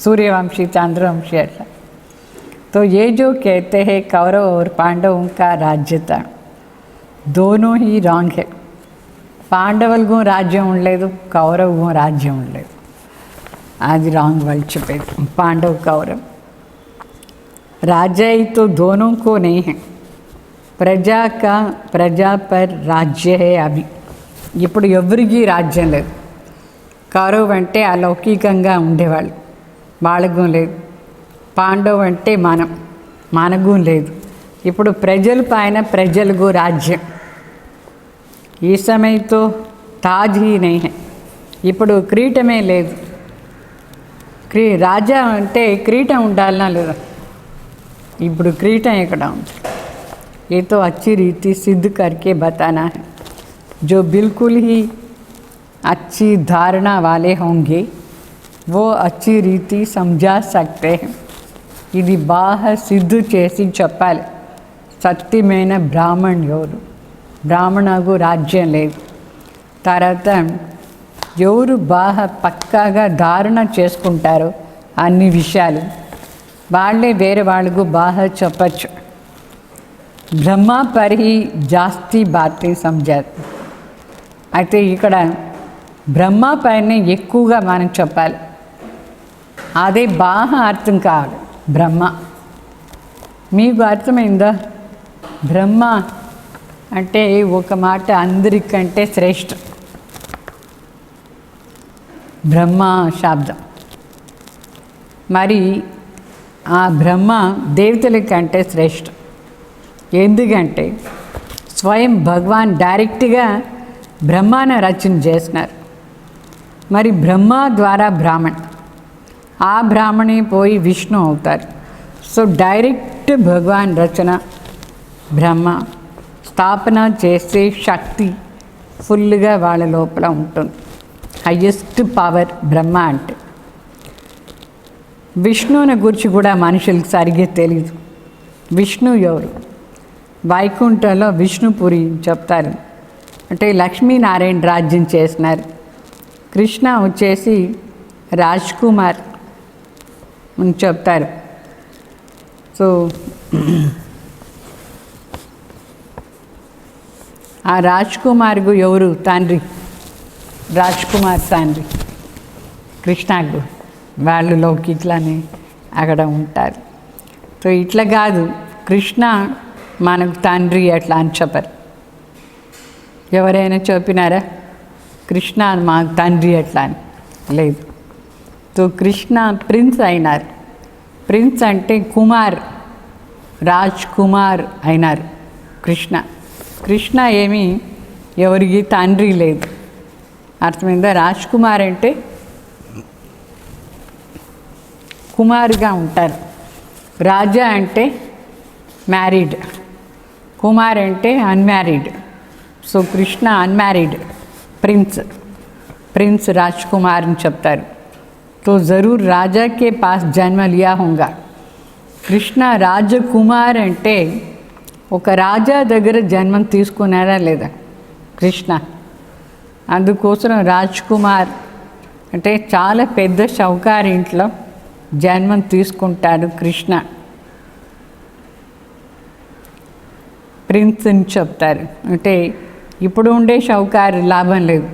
सूर्यवंशी चंद्रवंशी अट्ला. तो ये जो कहते हैं कौरव और पांडवों का राज्य था, दोनों ही रॉन्ग है. పాండవులకు రాజ్యం ఉండలేదు, కౌరవుకు రాజ్యం ఉండలేదు. అది రాంగ్ వాళ్ళు చెప్పేది. పాండవ కౌరవ్ राज्य ही तो दोनों को नहीं है. प्रजा पर राज्य है अभी. ఇప్పుడు ఎవరికి రాజ్యం లేదు. కౌరవ్ అంటే అలౌకికంగా ఉండేవాళ్ళు, వాళ్ళకు లేదు. పాండవ్ అంటే మనకు లేదు. ఇప్పుడు ప్రజల పైన ప్రజలకు రాజ్యం. ఈ సమయంతో తాజ్ హీ నహీ హై. ఇప్పుడు కిరీటమే లేదు. రాజా అంటే కిరీటం ఉండాలనా లేదా? ఇప్పుడు కిరీటం ఎక్కడ ఉంది? ये तो अच्छी रीति सिद्ध करके बताना है. जो बिल्कुल ही अच्छी धारणा वाले होंगे वो अच्छी रीति समझा सकते हैं. ఇది బాగా సిద్ధు చేసి చెప్పాలి. సత్యమైన బ్రాహ్మణ్ ఎవరు? బ్రాహ్మణకు రాజ్యం లేదు. తర్వాత ఎవరు బాగా పక్కాగా ధారణ చేసుకుంటారో అన్ని విషయాలు వాళ్ళే వేరే వాళ్ళకు బాగా చెప్పచ్చు. బ్రహ్మ పరి జాస్తి బాతే సమజారు. అయితే ఇక్కడ బ్రహ్మ పైన ఎక్కువగా మనం చెప్పాలి. అదే బాగా అర్థం కావాలి. బ్రహ్మ మీకు అర్థమైందా? బ్రహ్మ అంటే ఒక మాట అందరికంటే శ్రేష్టం. బ్రహ్మ శబ్దం. మరి ఆ బ్రహ్మ దేవతల కంటే శ్రేష్టం. ఎందుకంటే స్వయం భగవాన్ డైరెక్ట్గా బ్రహ్మాను రచన చేసినారు. మరి బ్రహ్మ ద్వారా బ్రాహ్మణ్, ఆ బ్రాహ్మణే పోయి విష్ణు అవుతారు. సో డైరెక్ట్ భగవాన్ రచన, బ్రహ్మ స్థాపన చేసే శక్తి ఫుల్గా వాళ్ళ లోపల ఉంటుంది. హయ్యెస్ట్ పవర్ బ్రహ్మ అంటే. విష్ణువుని గురించి కూడా మనుషులకు సరిగ్గా తెలియదు. విష్ణు ఎవరు? వైకుంఠంలో విష్ణుపురి చెప్తారు. అంటే లక్ష్మీనారాయణ రాజ్యం చేసినారు. కృష్ణ వచ్చేసి రాజ్ కుమార్ అని చెప్తారు. సో ఆ రాజ్ కుమార్కు ఎవరు తండ్రి? రాజ్ కుమార్ తండ్రి కృష్ణకు. వాళ్ళు లౌకికులని అక్కడ ఉంటారు. సో ఇట్లా కాదు, కృష్ణ మనకు తండ్రి అట్లా అని చెప్పరు. ఎవరైనా చెప్పినారా కృష్ణ మాకు తండ్రి అట్లా అని? లేదు. సో కృష్ణ ప్రిన్స్ అయినారు. ప్రిన్స్ అంటే కుమార్, రాజ్ కుమార్ అయినారు కృష్ణ. కృష్ణ ఏమీ ఎవరికి తండ్రి లేదు. అర్థమైందా? రాజ్ కుమార్ అంటే కుమారుగా ఉంటారు. రాజా అంటే మ్యారీడ్, కుమార్ అంటే unmarried. So Krishna unmarried prince, prince राजकुमार అని చెప్తారు. तो ज़रूर राजा के पास जन्म लिया होगा. కృష్ణ రాజకుమార్ అంటే ఒక రాజా దగ్గర జన్మం తీసుకున్నారా లేదా కృష్ణ? అందుకోసం రాజ్ కుమార్ అంటే చాలా పెద్ద షౌకార్ ఇంట్లో జన్మం తీసుకుంటాడు కృష్ణ. ప్రిన్స్ అని చెప్తారు. అంటే ఇప్పుడు ఉండే షౌకారు లాభం లేదు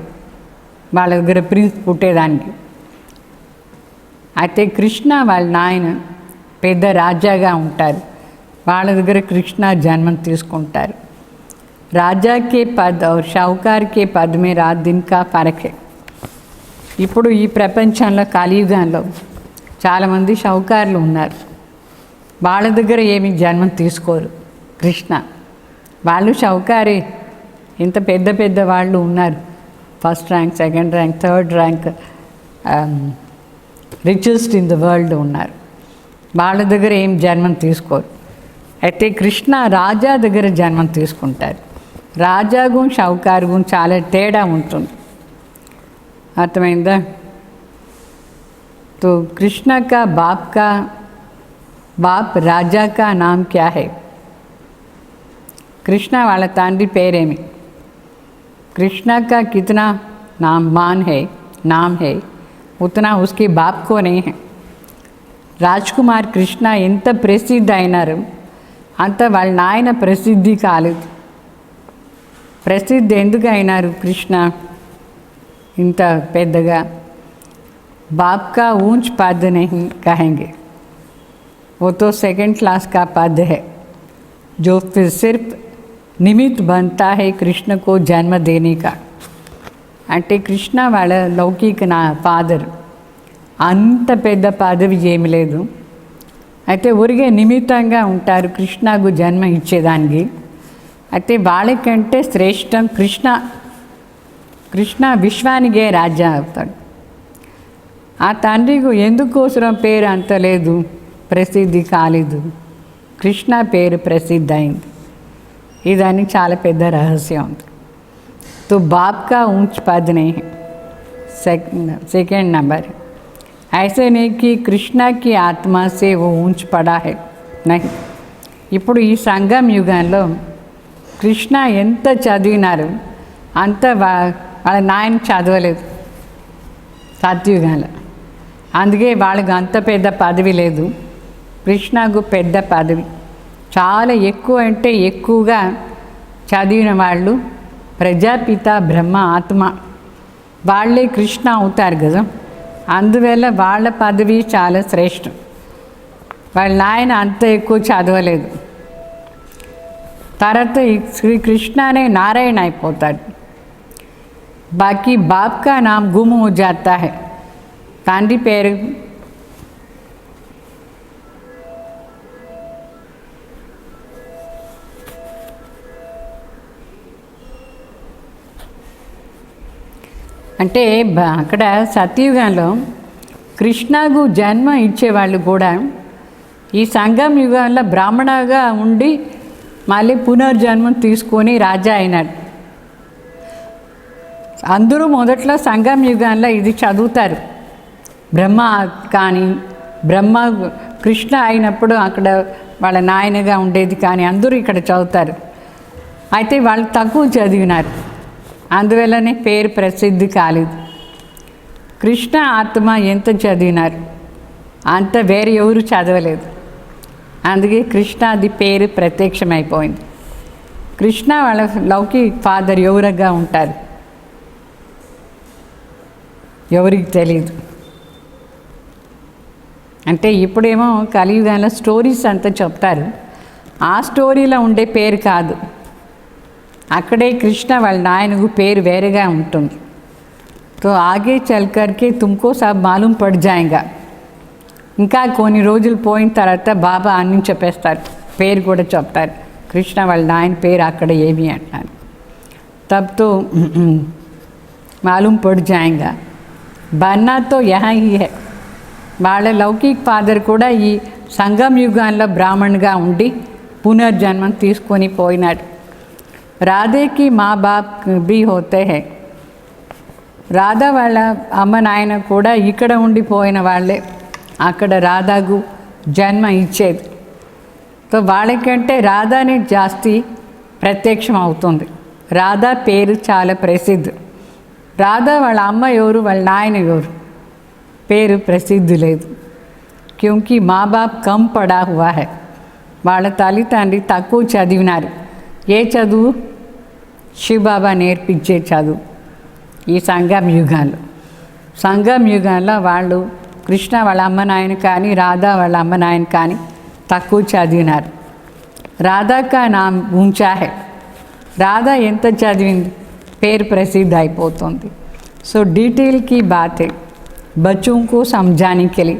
వాళ్ళ దగ్గర ప్రిన్స్ పుట్టేదానికి. అయితే కృష్ణ వాళ్ళ నాయన పెద్ద రాజాగా ఉంటారు. వాళ్ళ దగ్గర కృష్ణ జన్మం తీసుకుంటారు. రాజా కే పద్ और షౌకార్ కే పద్ మే రాత్ దిన్ కా ఫరక్ హై. ఇప్పుడు ఈ ప్రపంచంలో కలియుగంలో చాలామంది షౌకార్లు ఉన్నారు. వాళ్ళ దగ్గర ఏమి జన్మం తీసుకోరు కృష్ణ. వాళ్ళు షౌకారే. ఇంత పెద్ద పెద్ద వాళ్ళు ఉన్నారు, first rank, second rank, third rank, richest in the world ఉన్నారు. వాళ్ళ దగ్గర ఏం జన్మం తీసుకోరు. అయితే కృష్ణ రాజా దగ్గర జన్మం తీసుకుంటారు. రాజాగు షౌకారుగు చాలా తేడా ఉంటుంది. అర్థమైందా? तो कृष्ण का बाप राजा का नाम क्या है? कृष्ण वाला తండ్రి పేరేమి? कृष्ण का कितना नाम है उतना उसके बाप को नहीं है. రాజ్కుమార్ కృష్ణ ఎంత ప్రసిద్ధి అయినారు అంత వాళ్ళ నాయన ప్రసిద్ధి కాలేదు. ప్రసిద్ధి ఎందుకు అయినారు కృష్ణ ఇంత పెద్దగా? बाप का ऊंच पद नहीं कहेंगे, वो तो सेकंड क्लास का पद है जो फिर सिर्फ निमित्त बनता है कृष्ण को जन्म देने का. అంటే కృష్ణ వాళ్ళ లౌకిక నా ఫాదర్ అంత పెద్ద పదవి ఏమి లేదు. అయితే ఊరిగే నిమిత్తంగా ఉంటారు కృష్ణకు జన్మ ఇచ్చేదానికి. అయితే వాళ్ళకంటే శ్రేష్టం కృష్ణ విశ్వానికే రాజా అవుతాడు. ఆ తండ్రికి ఎందుకోసం పేరు అంత లేదు, ప్రసిద్ధి కాలేదు. కృష్ణ పేరు ప్రసిద్ధి అయింది. ఇదానికి చాలా పెద్ద రహస్యం ఉంది. तो बाप का ऊंच पद नहीं है. सेकेंड नंबर, ऐसे नहीं कि कृष्ण की आत्मा से वो ऊंच पड़ा है, नहीं. ఇప్పుడు ఈ సంగం యుగంలో కృష్ణ ఎంత చదివినారు అంత వాళ్ళ నాయన చదవలేదు సత్యుగంలో. అందుకే వాళ్ళకు అంత పెద్ద పదవి లేదు. కృష్ణకు పెద్ద పదవి, చాలా ఎక్కువ అంటే ఎక్కువగా చదివిన వాళ్ళు ప్రజాపిత బ్రహ్మ ఆత్మ వాళ్ళే కృష్ణ అవుతారు కదా. అందువల్ల వాళ్ళ పదవి చాలా శ్రేష్టం. వాళ్ళ నాయన అంత ఎక్కువ చదవలేదు. తర్వాత శ్రీకృష్ణనే నారాయణ అయిపోతాడు. బాకీ బాప్ కా నామ్ గుమ్ హో జాతా హై. తండ్రి పేరు అంటే అక్కడ సత్యయుగంలో కృష్ణకు జన్మ ఇచ్చేవాళ్ళు కూడా ఈ సంగం యుగంలో బ్రాహ్మణగా ఉండి మళ్ళీ పునర్జన్మం తీసుకొని రాజా అయినాడు. అందరూ మొదట్లో సంగం యుగంలో ఇది చదువుతారు. బ్రహ్మ కానీ బ్రహ్మ కృష్ణ అయినప్పుడు అక్కడ వాళ్ళ నాయనగా ఉండేది కానీ అందరూ ఇక్కడ చదువుతారు. అయితే వాళ్ళు తక్కువ చదివినారు, అందువల్లనే పేరు ప్రసిద్ధి కాలేదు. కృష్ణ ఆత్మ ఎంత చదివినారు అంత వేరే ఎవరు చదవలేదు. అందుకే కృష్ణాది పేరు ప్రత్యక్షమైపోయింది. కృష్ణ వాళ్ళ లౌకిక్ ఫాదర్ ఎవరుగా ఉంటారు ఎవరికి తెలియదు. అంటే ఇప్పుడేమో కలియుగంలో స్టోరీస్ అంతా చెప్తారు, ఆ స్టోరీలో ఉండే పేరు కాదు, అక్కడే కృష్ణ వాళ్ళ నాయనకు పేరు వేరేగా ఉంటుంది. తో ఆగే చల్ కర్కే తుమ్కో సబ్ మాలూమ్ పడ్ జాయేగా. ఇంకా కొన్ని రోజులు పోయిన తర్వాత బాబా అన్ని చెప్పేస్తారు, పేరు కూడా చెప్తారు, కృష్ణ వాళ్ళ నాయన పేరు అక్కడ ఏమి అంటారు. తబ్ తో మాలూమ్ పడ్ జాయేగా. బన్నా తో యహా హీ హై. వాళ్ళ లౌకిక్ ఫాదర్ కూడా ఈ సంగం యుగాల్లో బ్రాహ్మణ్గా ఉండి పునర్జన్మం తీసుకొని పోయినాడు. రాధేకి మా బాప్ బి హోతే హై. రాధా వాళ్ళ అమ్మ నాయన కూడా ఇక్కడ ఉండిపోయిన వాళ్ళే, అక్కడ రాధాకు జన్మ ఇచ్చేది. సో వాళ్ళకంటే రాధానే జాస్తి ప్రత్యక్షం అవుతుంది. రాధా పేరు చాలా ప్రసిద్ధి. రాధా వాళ్ళ అమ్మ ఎవరు, వాళ్ళ నాయన ఎవరు పేరు ప్రసిద్ధి లేదు. క్యూంకి మా బాప్ కమ్ పడా హువా హై. వాళ్ళ తల్లిదండ్రి తక్కువ చదివినారు. ఏ చదువు? శివబాబా నేర్పించే చదువు. ఈ సంగం యుగాల్లో, సంగం యుగాల్లో వాళ్ళు కృష్ణ వాళ్ళ అమ్మ నాయన కానీ రాధా వాళ్ళ అమ్మ నాయన కానీ తక్కువ చదివినారు. రాధా కా నామ్ ఊంచా హై. రాధా ఎంత చదివింది, పేరు ప్రసిద్ధి అయిపోతుంది. సో డీటెయిల్కి బాతే బచ్చోంకు సమజానికి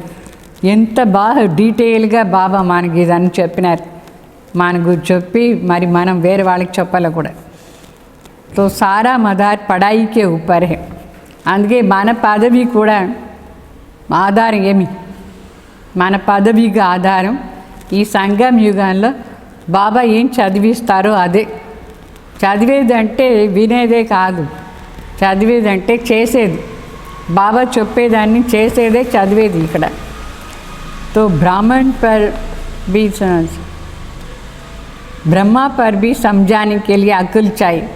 ఎంత బాగా డీటెయిల్గా బాబా మనకి ఇదని చెప్పినారు. మనకు చెప్పి మరి మనం వేరే వాళ్ళకి చెప్పాలి కూడా. तो सारा मदार पढ़ाई के ऊपर है. అందుకే మన పదవి కూడా ఆధారం ఏమి, మన పదవికి ఆధారం ఈ సంగం యుగంలో బాబా ఏం చదివిస్తారో అదే. చదివేదంటే వినేదే కాదు, చదివేదంటే చేసేది. బాబా చెప్పేదాన్ని చేసేదే చదివేది ఇక్కడ. तो ब्राह्मण पर भी ब्रह्मा पर भी समझाने के लिए अक्ल चाहिए.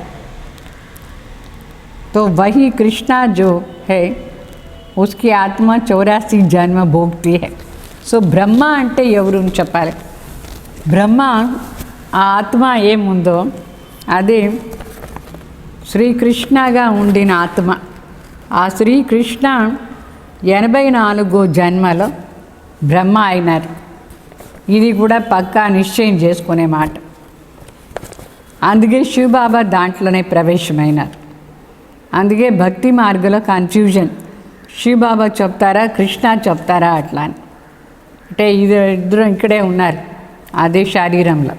तो वही कृष्णा जो है उसकी आत्मा 84 जन्म भोगती है. సో బ్రహ్మ అంటే ఎవరు అని చెప్పాలి. బ్రహ్మ ఆ ఆత్మ ఏముందో అదే శ్రీకృష్ణగా ఉండిన ఆత్మ. ఆ శ్రీకృష్ణ 84 జన్మలో బ్రహ్మ అయినారు. ఇది కూడా పక్కా నిశ్చయం చేసుకునే మాట. అందుకే శివబాబా దాంట్లోనే ప్రవేశమైనారు. అందుకే భక్తి మార్గంలో కన్ఫ్యూజన్, శివబాబా చెప్తారా కృష్ణ చెప్తారా అట్లా అని. అంటే ఇద్దరు ఇక్కడే ఉన్నారు అదే శరీరంలో.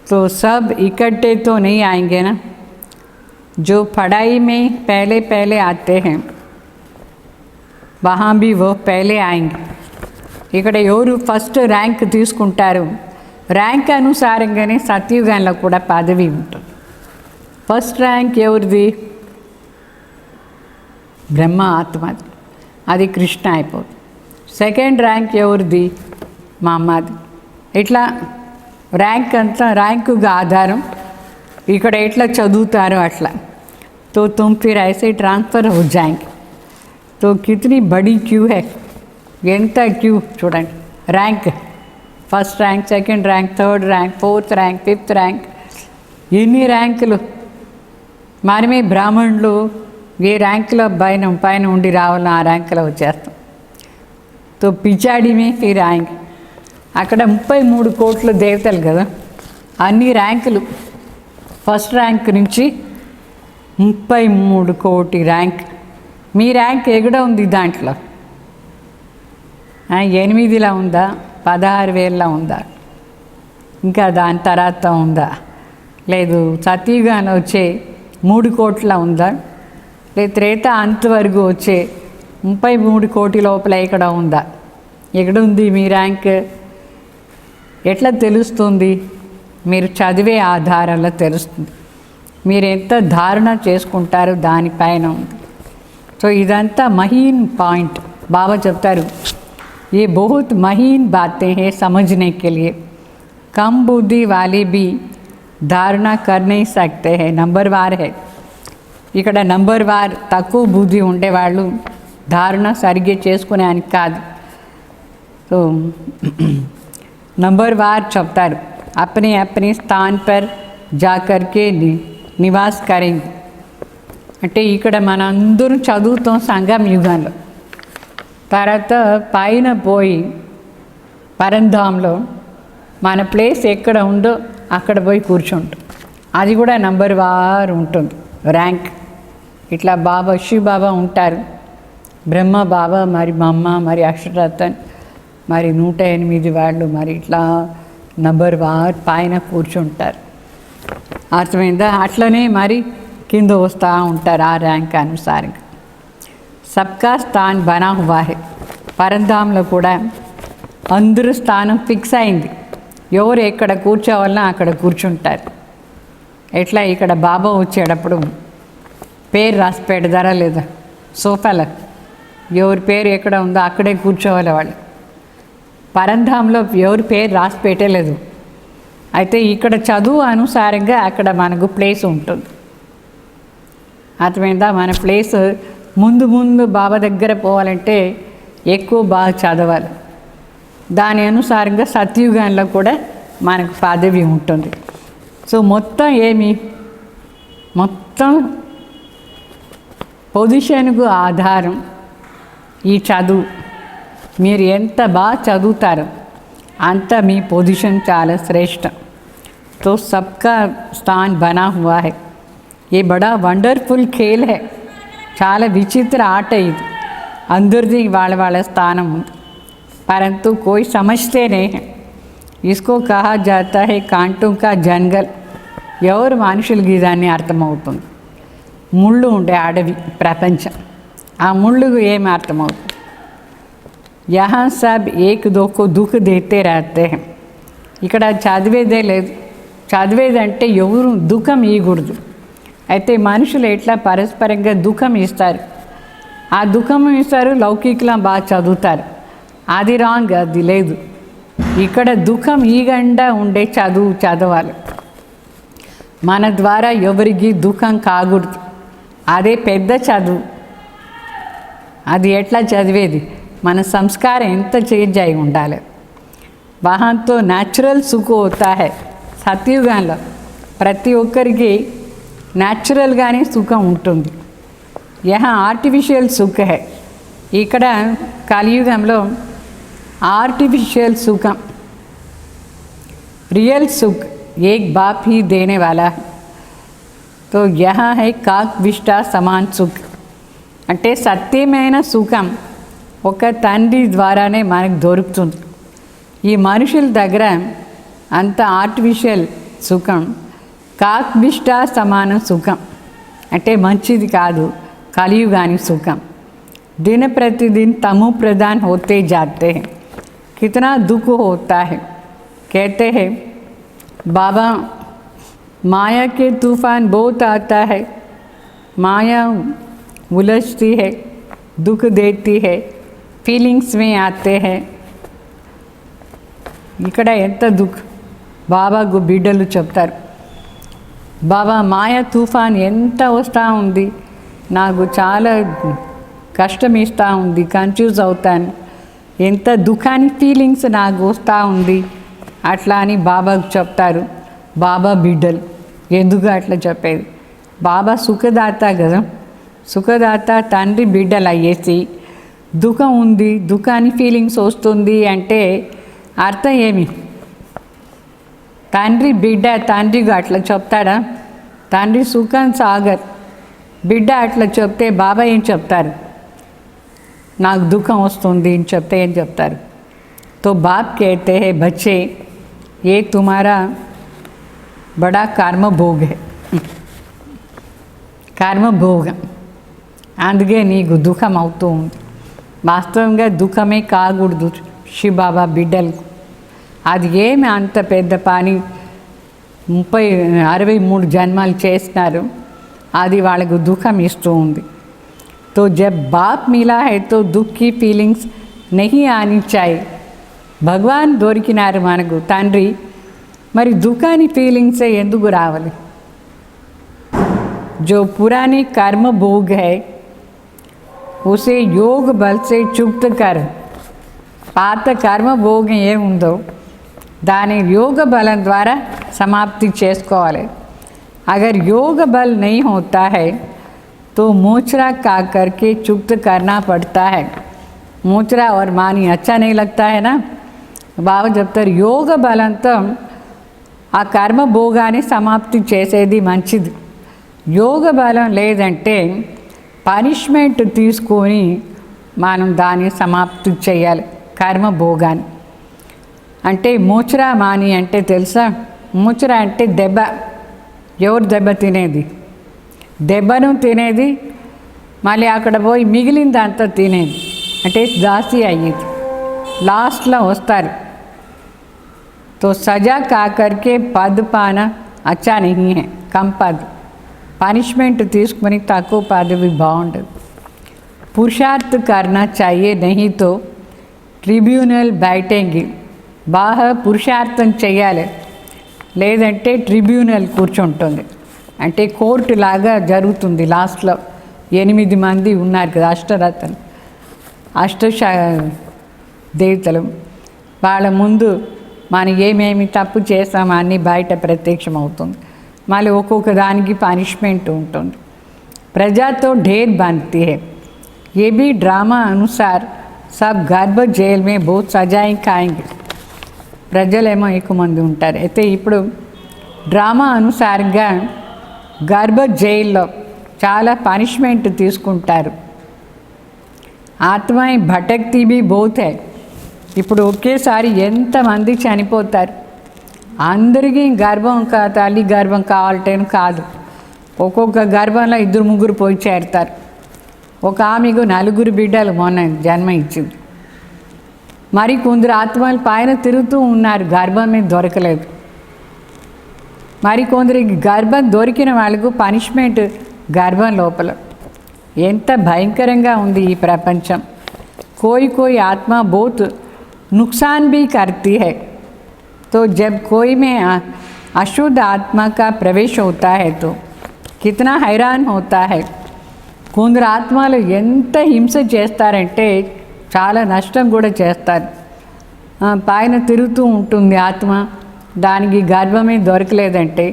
तो सब इकट्ठे तो नहीं आएंगे ना. जो पढ़ाई में पहले पहले आते हैं वहाँ भी वो पहले आएंगे. ఇక్కడ ఎవరు ఫస్ట్ ర్యాంక్ తీసుకుంటారు, ర్యాంక్ అనుసారంగానే సత్యుగంలో కూడా పదవి ఉంటుంది. ఫస్ట్ ర్యాంక్ ఎవరిది? బ్రహ్మ ఆత్మది, అది కృష్ణ అయిపోతుంది. సెకండ్ ర్యాంక్ ఎవరిది? మా అమ్మది. ఇట్లా ర్యాంక్ అంతా ర్యాంకుగా ఆధారం, ఇక్కడ ఎట్లా చదువుతారో అట్లా. तो तुम फिर ऐसे ट्रांसफ़र हो जाएंगे. तो कितनी बड़ी क्यू है, ఎంత క్యూ చూడండి. Rank, first rank, second rank, third rank, fourth rank, fifth rank, ఎన్ని ర్యాంకులు. మనమే బ్రాహ్మణులు ఏ ర్యాంకులో పైన ఉండి రావాలో ఆ ర్యాంకులో వచ్చేస్తాం. తో పిచాడిమే ఫిర్ ర్యాంక్. అక్కడ 33 కోట్ల దేవతలు కదా, అన్ని ర్యాంకులు ఫస్ట్ ర్యాంక్ నుంచి 33 కోటి ర్యాంక్. మీ ర్యాంక్ ఎక్కడ ఉంది దాంట్లో? 8లా ఉందా, 16,000లా ఉందా, ఇంకా దాని తర్వాత ఉందా, లేదు సతీగానే వచ్చే 3 కోట్ల ఉందా, లేదు త్రేత అంతవరకు వచ్చే 33 కోటి లోపల ఎక్కడ ఉందా? ఎక్కడుంది మీ ర్యాంక్? ఎట్లా తెలుస్తుంది? మీరు చదివే ఆధారాల్లో తెలుస్తుంది. మీరు ఎంత ధారణ చేసుకుంటారో దానిపైన ఉంది. సో ఇదంతా మహీన్ పాయింట్. బాబా చెప్తారు, ये बहुत महीन बातें हैं समझने के लिए. कम बुद्धि वाले भी धारणा कर नहीं सकते हैं. नंबर वार है ఇక్కడ. నంబర్ వార్ తక్కువ బుద్ధి ఉండేవాళ్ళు ధారణ సరిగ్గా చేసుకునేదానికి కాదు. तो नंबरवार చెప్తారు अपने अपने स्थान पर जाकर के నివాస్ करेंगे అంటే ఇక్కడ మనందరం చదువుతాం సంగం యుగంలో. తర్వాత పైన పోయి పరంధాంలో మన ప్లేస్ ఎక్కడ ఉందో అక్కడ పోయి కూర్చుంటాం. అది కూడా నంబర్ వారు ఉంటుంది ర్యాంక్. ఇట్లా బాబా శివ బాబా ఉంటారు, బ్రహ్మ బాబా, మరి మమ్మ, మరి అక్షరతన్, మరి 108 వాళ్ళు మరి ఇట్లా నంబర్ వారు పైన కూర్చుంటారు. అర్థమైందా? అట్లనే మరి కింద వస్తూ ఉంటారు ఆ ర్యాంక్ అనుసారంగా. సబ్కా స్థాన్ బనా హువా హై. పరంధాంలో కూడా అందరూ స్థానం ఫిక్స్ అయింది, ఎవరు ఎక్కడ కూర్చోవాలన్నా అక్కడ కూర్చుంటారు. ఎట్లా ఇక్కడ బాబా వచ్చేటప్పుడు పేరు రాసి పెడతారా లేదా సోఫాలో, ఎవరి పేరు ఎక్కడ ఉందో అక్కడే కూర్చోవాలి వాళ్ళు. పరంధాంలో ఎవరి పేరు రాసి పెట్టలేదు. అయితే ఇక్కడ చదువు అనుసారంగా అక్కడ మనకు ప్లేస్ ఉంటుంది. అర్థమైందా? మన ప్లేస్ ముందు ముందు బాబా దగ్గర పోవాలంటే ఎక్కువ బాగా చదవాలి. దాని అనుసారంగా సత్యుగంలో కూడా మనకు పదవి ఉంటుంది. సో మొత్తం ఏమి, మొత్తం పొజిషన్కు ఆధారం ఈ చదువు. మీరు ఎంత బాగా చదువుతారో అంత మీ పొజిషన్ చాలా శ్రేష్టం. तो सबका स्थान बना हुआ है. ये बड़ा వండర్ఫుల్ खेल है. చాలా విచిత్ర ఆట ఇది. అందరిది వాళ్ళ వాళ్ళ స్థానం ఉంది, परंतु कोई समझते नहीं है. इसको कहा जाता है कांटों का जंगल. ఎవరు మనుషులకి దాన్ని అర్థమవుతుంది? ముళ్ళు ఉండే అడవి ప్రపంచం. ఆ ముళ్ళుకు ఏమి అర్థమవుతుంది? यहाँ सब एक दो को दुख देते रहते हैं. ఇక్కడ చదివేదే లేదు. చదివేదంటే ఎవరు దుఃఖం ఇవ్వకూడదు. అయితే మనుషులు ఎట్లా పరస్పరంగా దుఃఖం ఇస్తారు, ఆ దుఃఖం ఇస్తారు, లౌకికలా బాగా చదువుతారు. అది రాంగ్, అది లేదు. ఇక్కడ దుఃఖం ఈగండా ఉండే చదువు చదవాలి. మన ద్వారా ఎవరికి దుఃఖం కాకూడదు. అదే పెద్ద చదువు. అది ఎట్లా చదివేది? మన సంస్కారం ఎంత చేంజ్ అయి ఉండాలి. వహాంతో న్యాచురల్ సుఖ హోతా హై. సత్యుగంలో ప్రతి ఒక్కరికి న్యాచురల్గానే సుఖం ఉంటుంది. యహా ఆర్టిఫిషియల్ సుఖ హై. ఇక్కడ కలియుగంలో ఆర్టిఫిషియల్ సుఖం, రియల్ సుఖ్ ఏక్ బాప్ హీ దేనే వాలా హై. తో యహా హై కాక్ విష్టా సమాన్ సుఖ్. అంటే సత్యమైన సుఖం ఒక తండ్రి ద్వారానే మనకు దొరుకుతుంది. ఈ మనుషుల దగ్గర అంత ఆర్టిఫిషియల్ సుఖం, కాక్విష్టా సమాన సుఖం అంటే మంచిది కాదు. కలియుగాని సుఖం दिन प्रतिदिन तमो प्रधान होते जाते हैं. कितना दुख होता है. कहते हैं बाबा माया के तूफान बहुत आता है, माया उलझती है, दुख देती है, फीलिंग्स में आते हैं. ఇక్కడ ఎంత దుఃఖ బాబాకు బిడ్డలు చెప్తారు, బాబా మాయ తుఫాన్ ఎంత వస్తూ ఉంది, నాకు చాలా కష్టం ఇస్తూ ఉంది, కన్ఫ్యూజ్ అవుతాను, ఎంత దుఃఖాన్ని ఫీలింగ్స్ నాకు వస్తూ ఉంది అట్లా అని బాబాకు చెప్తారు. బాబా బిడ్డలు ఎందుకు అట్లా చెప్పేది? బాబా సుఖదాత కదా. సుఖదాత తండ్రి బిడ్డలు అయ్యేసి దుఃఖం ఉంది, దుఃఖాన్ని ఫీలింగ్స్ వస్తుంది అంటే అర్థం ఏమి? తండ్రి బిడ్డ తండ్రికి అట్లా చెప్తాడా? తండ్రి సుఖం సాగర్, బిడ్డ అట్లా చెప్తే బాబా ఏం చెప్తారు? నాకు దుఃఖం వస్తుంది అని చెప్తే ఏం చెప్తారు? तो बाप कहते हैं बच्चे ये तुम्हारा बड़ा कर्म भोग है, कर्म भोग, అందుకే నీకు దుఃఖం అవుతూ ఉంది. వాస్తవంగా దుఃఖమే కాకూడదు శివబాబా బిడ్డలకు. అది ఏమి అంత పెద్ద పని 63 జన్మలు చేస్తున్నారు, అది వాళ్ళకు దుఃఖం ఇస్తూ ఉంది. तो जब बाप मिला है तो दुख की फीलिंग्स नहीं आनी चाहिए. భగవాన్ దొరికినారు మనకు తండ్రి, మరి దుఃఖాన్ని ఫీలింగ్సే ఎందుకు రావాలి? जो पुरानी कर्म भोग है उसे योग बल से चुक्त कर పాత కర్మ భోగం ఏముందో దాని योग बल द्वारा समाप्ति చేసుకోవాలి. अगर योग बल नहीं होता है तो मोचरा का करके चुक्त करना पड़ता है. मोचरा और मानी अच्छा नहीं लगता है ना. బాబా చెప్తారు యోగ బలంతో ఆ కర్మ భోగాన్ని సమాప్తి చేసేది మంచిది. యోగ బలం లేదంటే పనిష్మెంట్ తీసుకొని మనం దాన్ని సమాప్తి చేయాలి కర్మ భోగాన్ని. అంటే మూచరా మాని అంటే తెలుసా? మూచరా అంటే దెబ్బ. ఎవరు దెబ్బ తినేది? దెబ్బను తినేది, మళ్ళీ అక్కడ పోయి మిగిలిందంతా తినేది, అంటే దాసి అయ్యేది. లాస్ట్లో వస్తారు. तो सजा का करके पद पाना अच्छा नहीं है, कम पद. పనిష్మెంట్ తీసుకుని తక్కువ పదవి బాగుండదు. పురుషార్థ करना चाहिए नहीं तो ట్రిబ్యునల్ बैठेंगे. బాగా పురుషార్థం చేయాలి, లేదంటే ట్రిబ్యునల్ కూర్చుంటుంది. అంటే కోర్టు లాగా జరుగుతుంది. లాస్ట్లో 8 మంది ఉన్నారు కదా అష్టరత్న దేవతలు. వాళ్ళ ముందు మనం ఏమేమి తప్పు చేస్తామో అన్నీ బయట ప్రత్యక్షం అవుతుంది. మళ్ళీ ఒక్కొక్క దానికి పనిష్మెంట్ ఉంటుంది. प्रजा तो ढेर बनती है, ये भी ड्रामा अनुसार सब गर्भ जेल में बहुत सजाएं खाएंगे. ప్రజలేమో ఎక్కువ మంది ఉంటారు. అయితే ఇప్పుడు డ్రామా అనుసారంగా గర్భ జైల్లో చాలా పనిష్మెంట్ తీసుకుంటారు. ఆత్మ భటక్తి బి బహుత్ హై. ఇప్పుడు ఒకేసారి ఎంతమంది చనిపోతారు. అందరికీ గర్భం తల్లి గర్భం కావాలంటే కాదు, ఒక్కొక్క గర్భంలో 2-3 పోయి చేరుతారు. ఒక ఆమెకు 4 బిడ్డలు మొన్న జన్మ ఇచ్చింది. మరి కొందరు ఆత్మలు పైన తిరుగుతూ ఉన్నారు, గర్భమే దొరకలేదు. మరి కొందరికి గర్భం దొరికిన వాళ్ళకు పనిష్మెంట్ గర్భం లోపల. ఎంత భయంకరంగా ఉంది ఈ ప్రపంచం. कोई कोई आत्मा बहुत नुकसान भी करती है. तो जब कोई में अशुद्ध आत्मा का प्रवेश होता है तो कितना हैरान होता है. కొందరు ఆత్మలు ఎంత హింస చేస్తారంటే చాలా నష్టం కూడా చేస్తారు. పైన తిరుగుతూ ఉంటుంది ఆత్మ, దానికి గర్భమే దొరకలేదంటే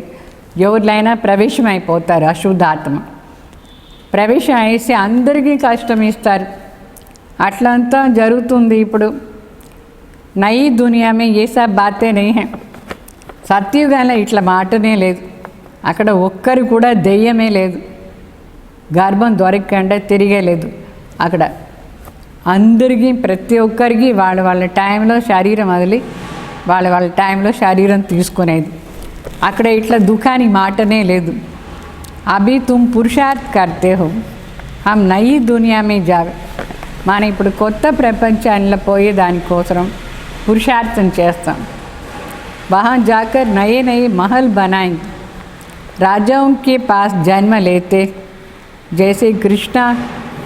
ఎవరినైనా ప్రవేశం అయిపోతారు. అశుద్ధ ఆత్మ ప్రవేశం వేసి అందరికీ కష్టం ఇస్తారు. అట్లంతా జరుగుతుంది ఇప్పుడు. నయీ దునియామే ఏ సబ్ బాతే నహీ హై. సత్యుగంలో ఇట్లా మాటనే లేదు. అక్కడ ఒక్కరు కూడా దెయ్యమే లేదు, గర్భం దొరకకుండా తిరిగేలేదు. అక్కడ అందరికీ ప్రతి ఒక్కరికి వాళ్ళ వాళ్ళ టైంలో శరీరం వదిలి వాళ్ళ టైంలో శరీరం తీసుకునేది. అక్కడ ఇట్లా దుఃఖాని మాటనే లేదు. అభి తుమ్ పురుషార్థ్ కర్తే హో, హమ్ నయీ దునియా మే జావే. మనం ఇప్పుడు కొత్త ప్రపంచాల్లో పోయే దానికోసం పురుషార్థం చేస్తాం. वहाँ जाकर नए नए महल बनाएंगे. राजाओं के पास जन्म लेते जैसे कृष्णा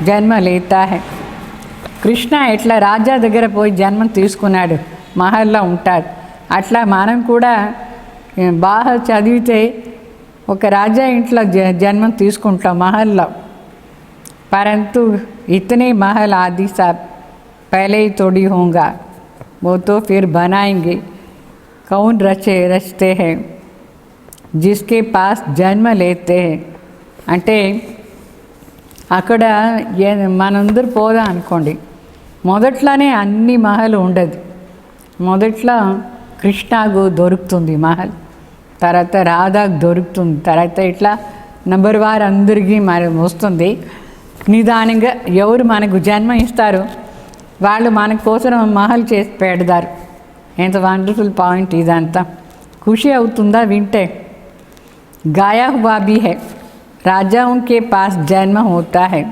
जन्म लेता है. కృష్ణ ఎట్లా రాజా దగ్గర పోయి జన్మం తీసుకున్నాడు, మహల్లో ఉంటాడు. అట్లా మనం కూడా బాగా చదివితే ఒక రాజా ఇంట్లో జన్మం తీసుకుంటాం మహల్లో. परंतु इतने महल आदि सब पहले ही थोड़ी होगा, वो तो फिर बनाएंगे. कौन रचते हैं जिसके पास जन्म लेते हैं. అంటే అక్కడ మనందరూ పోదా అనుకోండి, మొదట్లోనే అన్ని మహల్ ఉండదు. మొదట్లో కృష్ణకు దొరుకుతుంది మహల్, తర్వాత రాధాకు దొరుకుతుంది, తర్వాత ఇట్లా నంబర్ వారు అందరికీ మరి వస్తుంది. నిదానంగా ఎవరు మనకు జన్మ ఇస్తారు వాళ్ళు మన కోసం మహల్ చేసి పెడతారు. ఎంత వండర్ఫుల్ పాయింట్ ఇదంతా. ఖుషి అవుతుందా వింటే? गाया हुआ भी है, राजाओं के पास जन्म होता है.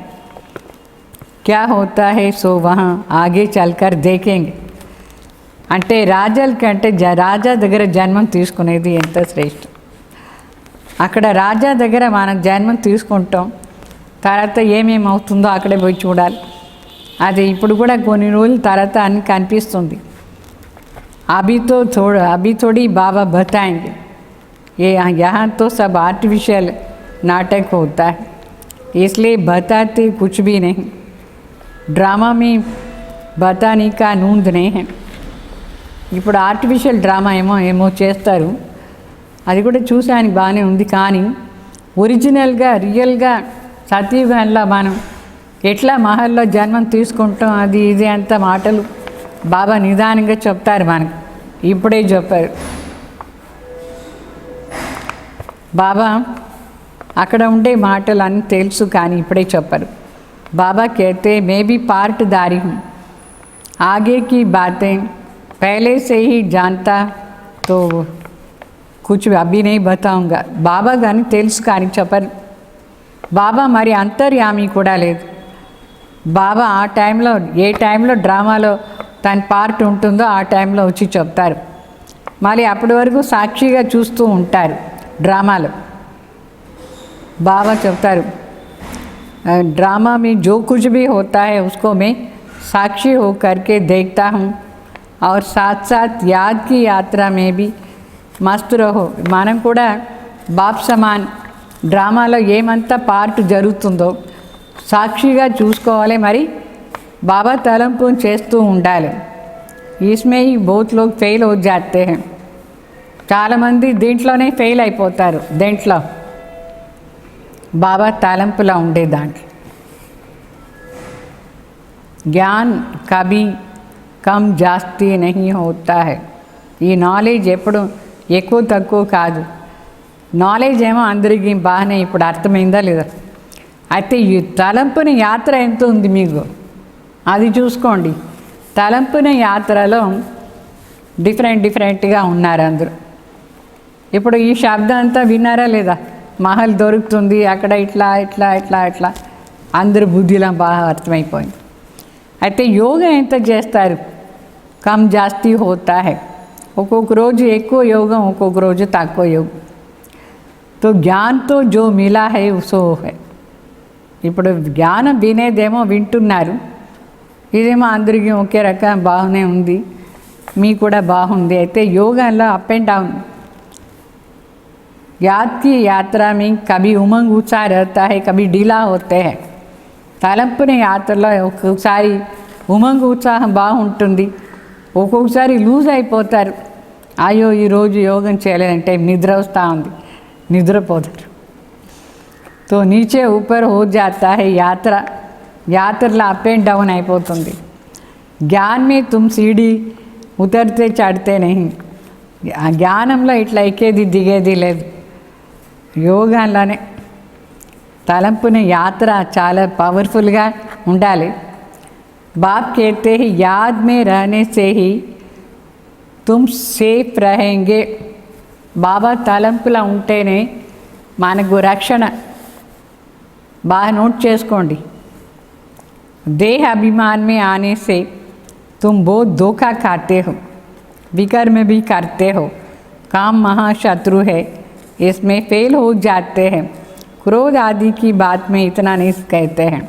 क्या होता है सो वहाँ आगे चलकर देखेंगे. అంటే రాజాల కంటే రాజా దగ్గర జన్మం తీసుకునేది ఎంత శ్రేష్టం. అక్కడ రాజా దగ్గర మనం జన్మం తీసుకుంటాం, తర్వాత ఏమేమవుతుందో అక్కడే పోయి చూడాలి. అది ఇప్పుడు కూడా కొన్ని రోజుల తర్వాత అన్ని కనిపిస్తుంది. अभी थोड़ी बाबा बताएंगे. ये यहाँ तो सब आर्टिफिशियल नाटक होता है, इसलिए बताते कुछ भी नहीं. ड्रामा में బతానీ కా నూంద్ నే హై. ఇప్పుడు ఆర్టిఫిషియల్ డ్రామా ఏమో చేస్తారు, అది కూడా చూసానికి బాగానే ఉంది. కానీ ఒరిజినల్గా రియల్గా సత్యయుగంలో మనం ఎట్లా మహల్లో జన్మం తీసుకుంటాం అది ఇది అంత మాటలు బాబా నిదానంగా చెప్తారు మనకు. ఇప్పుడే చెప్పారు బాబా, అక్కడ ఉండే మాటలు అన్నీ తెలుసు కానీ ఇప్పుడే చెప్పారు. బాబా कहते मैं भी पार्टदारी हूँ, आगे की बातें पहले से ही जानता तो कुछ अभी नहीं बताऊंगा. బాబా కానీ తెలుసు కానీ చెప్పరు. బాబా మరి అంతర్యామి కూడా లేదు. బాబా ఆ టైంలో ఏ టైంలో డ్రామాలో తన పార్ట్ ఉంటుందో ఆ టైంలో వచ్చి చెప్తారు. మళ్ళీ అప్పటి వరకు సాక్షిగా చూస్తూ ఉంటారు డ్రామాలో. బాబా చెప్తారు, ड्रामा में जो कुछ भी होता है उसको मैं साक्षी हो करके देखता हूँ और साथ साथ याद की यात्रा में भी मस्त रहो. మనం కూడా బాప్ సమాన్ డ్రామాలో ఏమంతా పార్ట్ జరుగుతుందో సాక్షిగా చూసుకోవాలి, మరి బాబా తలంపు చేస్తూ ఉండాలి. इसमें ही बहुत लोग फेल हो जाते हैं. చాలామంది దీంట్లోనే ఫెయిల్ అయిపోతారు. దేంట్లో? బాబా తలంపులా ఉండే దాంట్లో. జ్ఞాన్ కభీ కమ్ జాస్తి నహీ హోతా హై. ఈ నాలెడ్జ్ ఎప్పుడు ఎక్కువ తక్కువ కాదు. నాలెడ్జ్ ఏమో అందరికీ బాగానే ఇప్పుడు అర్థమైందా లేదా? అయితే ఈ తలంపుని యాత్ర ఎంత ఉంది మీకు అది చూసుకోండి. తలంపున యాత్రలో డిఫరెంట్గా ఉన్నారు అందరూ. ఇప్పుడు ఈ శబ్దం అంతా విన్నారా లేదా? మహల్ దొరుకుతుంది అక్కడ, ఇట్లా ఇట్లా ఇట్లా ఇట్లా అందరు బుద్ధిలో బాగా అర్థమైపోయింది. అయితే యోగా ఎంత చేస్తారు? కమ్ జాస్తి హోతా హై. ఒక్కొక్క రోజు ఎక్కువ యోగం, ఒక్కొక్క రోజు తక్కువ యోగం. తో జ్ఞాన్తో జో మిలా హై సో హై. ఇప్పుడు జ్ఞానం వినేదేమో వింటున్నారు, ఇదేమో అందరికీ ఒకే రకం బాగానే ఉంది, మీ కూడా బాగుంది. అయితే యోగాలో అప్ అండ్ డౌన్. याद की यात्रा में कभी उमंग उत्साह रहता है, कभी ढीला होते हैं. తలంపున యాత్రలో ఒక్కొక్కసారి ఉమంగ్ ఉత్సాహం బాగుంటుంది, ఒక్కొక్కసారి లూజ్ అయిపోతారు. అయ్యో ఈరోజు యోగం చేయలేదంటే నిద్ర వస్తూ ఉంది, నిద్రపోతారు. తో నీచే ఊపర్ హో జాతా హై. యాత్రలో అప్ అండ్ డౌన్ అయిపోతుంది. జ్ఞాన్ మే తుమ్ సీడీ ఉతర్తే చడితే నహీ. జ్ఞానంలో ఇట్లా ఎక్కేది దిగేది లేదు. యోగాలోనే తలంపున యాత్ర చాలా పవర్ఫుల్గా ఉండాలి. బాప్ कहते हैं याद में रहने से ही तुम सेफ रहेंगे. బాబా తలంపులా ఉంటేనే మనకు రక్షణ. బాగా నోట్ చేసుకోండి. देह अभिमान में आने से तुम बहुत धोखा खाते हो, विकर्म भी करते हो. काम महाशत्रु है, इसमें फेल हो जाते हैं. क्रोध आदि की बात में इतना नहीं कहते हैं.